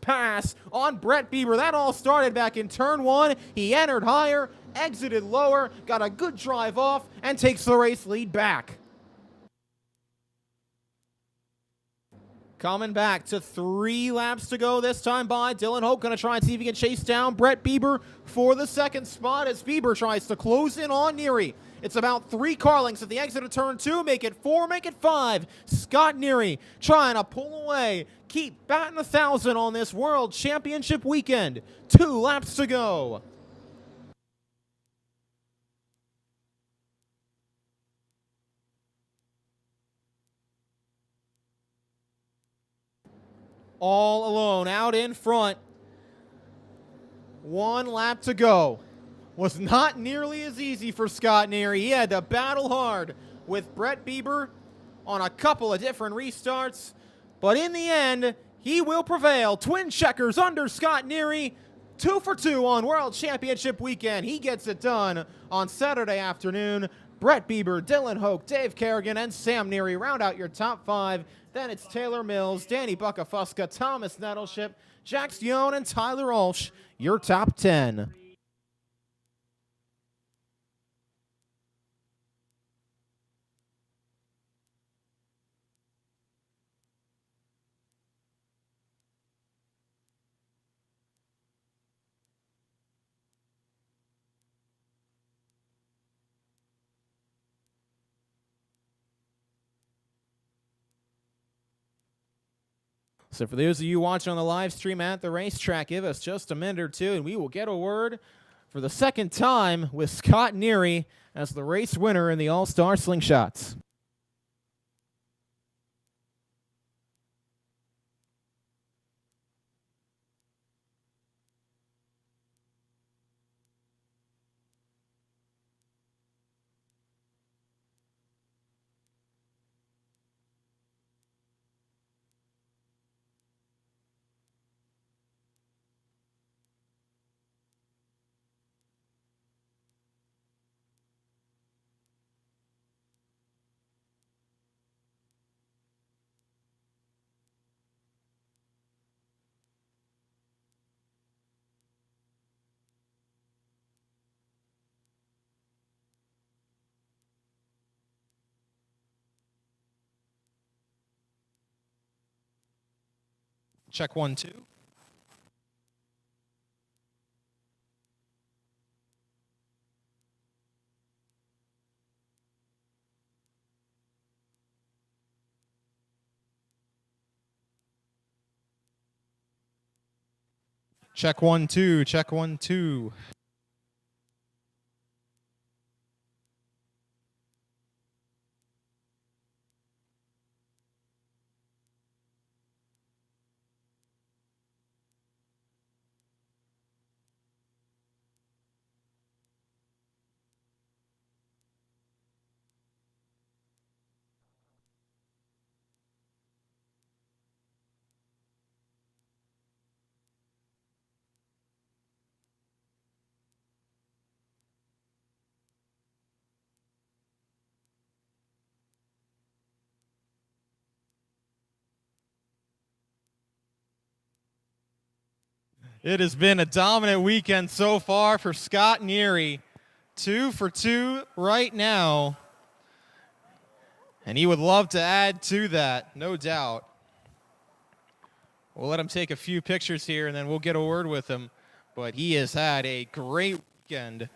pass on Brett Bieber. That all started back in turn 1. He entered higher, exited lower, got a good drive off, and takes the race lead back. Coming back to 3 laps to go this time by Dylan Hoke. Going to try and see if he can chase down Brett Bieber for the second spot as Bieber tries to close in on Neary. It's about 3 car lengths at the exit of turn 2. Make it 4, make it 5. Scott Neary trying to pull away. Keep batting 1,000 on this World Championship weekend. 2 laps to go. all alone out in front. 1 lap to go. Was not nearly as easy for Scott Neary. He had to battle hard with Brett Bieber on a couple of different restarts. But in the end, he will prevail. Twin checkers under Scott Neary. 2 for 2 on World Championship weekend. He gets it done on Saturday afternoon. Brett Bieber, Dylan Hoke, Dave Kerrigan, and Sam Neary round out your top 5. Then it's Taylor Mills, Danny Buckafuska, Thomas Nettleship, Jack Stione, and Tyler Ulsh, your top 10. So for those of you watching on the live stream at the racetrack, give us just a minute or two, and we will get a word for the second time with Scott Neary as the race winner in the All-Star Slingshots. Check 1, 2. Check 1, 2. Check 1, 2. It has been a dominant weekend so far for Scott Neary. 2 for 2 right now. And he would love to add to that, no doubt. We'll let him take a few pictures here, and then we'll get a word with him. But he has had a great weekend.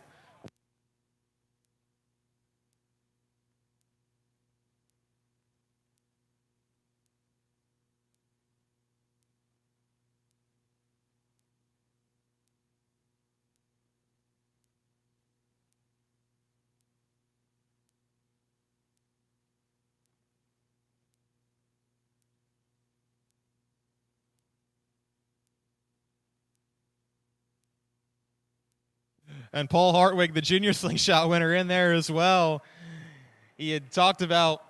And Paul Hartwig, the junior slingshot winner, in there as well. He had talked about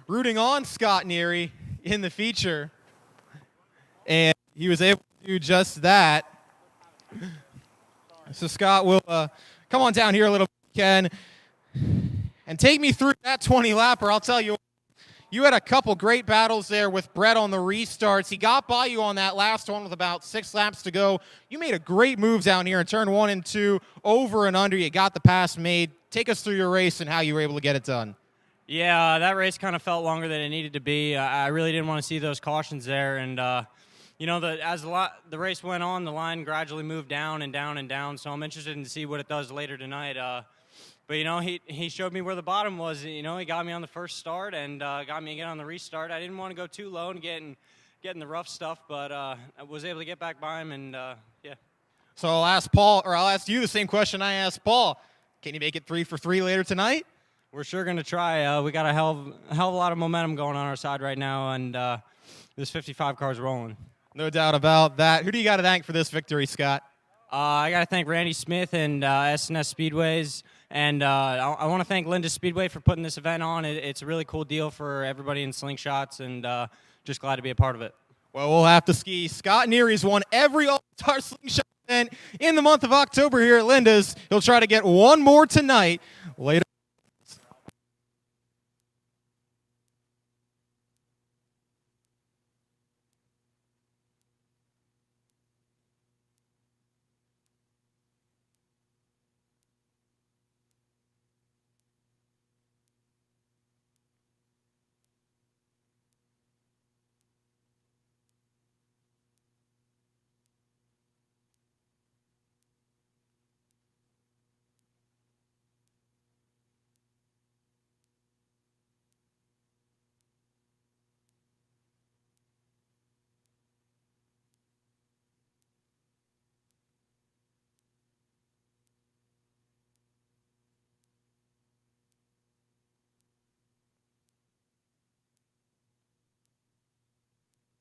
rooting on Scott Neary in the feature, and he was able to do just that. So Scott will come on down here a little bit, Ken, and take me through that 20-lapper. I'll tell you, you had a couple great battles there with Brett on the restarts. He got by you on that last one with about 6 laps to go. You made a great move down here in turn 1 and 2, over and under. You got the pass made. Take us through your race and how you were able to get it done. Yeah, that race kind of felt longer than it needed to be. I really didn't want to see those cautions there, and you know, as the race went on, the line gradually moved down and down and down. So I'm interested to see what it does later tonight. But, you know, he showed me where the bottom was. You know, he got me on the first start and got me again on the restart. I didn't want to go too low and get in the rough stuff, but I was able to get back by him, and, yeah. So I'll ask you the same question I asked Paul. Can you make it 3 for 3 later tonight? We're sure going to try. We got a hell of a lot of momentum going on our side right now, and this 55 car is rolling. No doubt about that. Who do you got to thank for this victory, Scott? I got to thank Randy Smith and S&S Speedways, and I want to thank Linda Speedway for putting this event on. It's a really cool deal for everybody in Slingshots, and just glad to be a part of it. Well, we'll have to ski. Scott Neary's won every All-Star Slingshot event in the month of October here at Linda's. He'll try to get one more tonight later.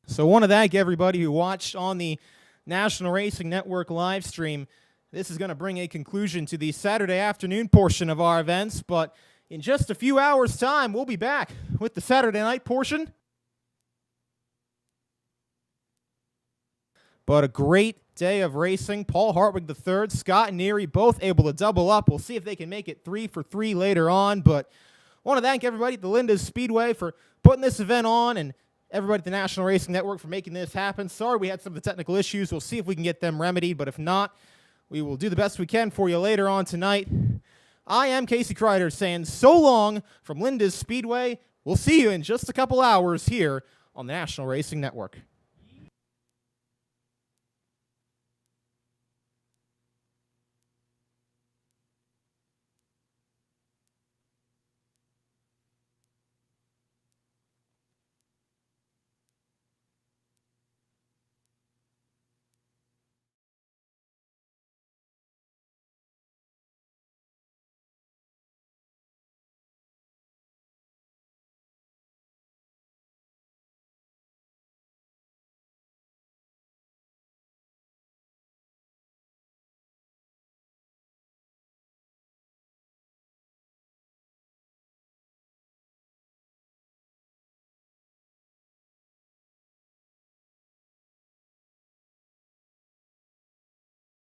So I want to thank everybody who watched on the National Racing Network live stream. This is going to bring a conclusion to the Saturday afternoon portion of our events, but in just a few hours' time, we'll be back with the Saturday night portion. But a great day of racing. Paul Hartwig III, Scott Neary, both able to double up. We'll see if they can make it 3 for 3 later on, but I want to thank everybody at the Linda's Speedway for putting this event on, and everybody at the National Racing Network for making this happen. Sorry we had some of the technical issues. We'll see if we can get them remedied, but if not, we will do the best we can for you later on tonight. I am Casey Kreider saying so long from Linda's Speedway. We'll see you in just a couple hours here on the National Racing Network.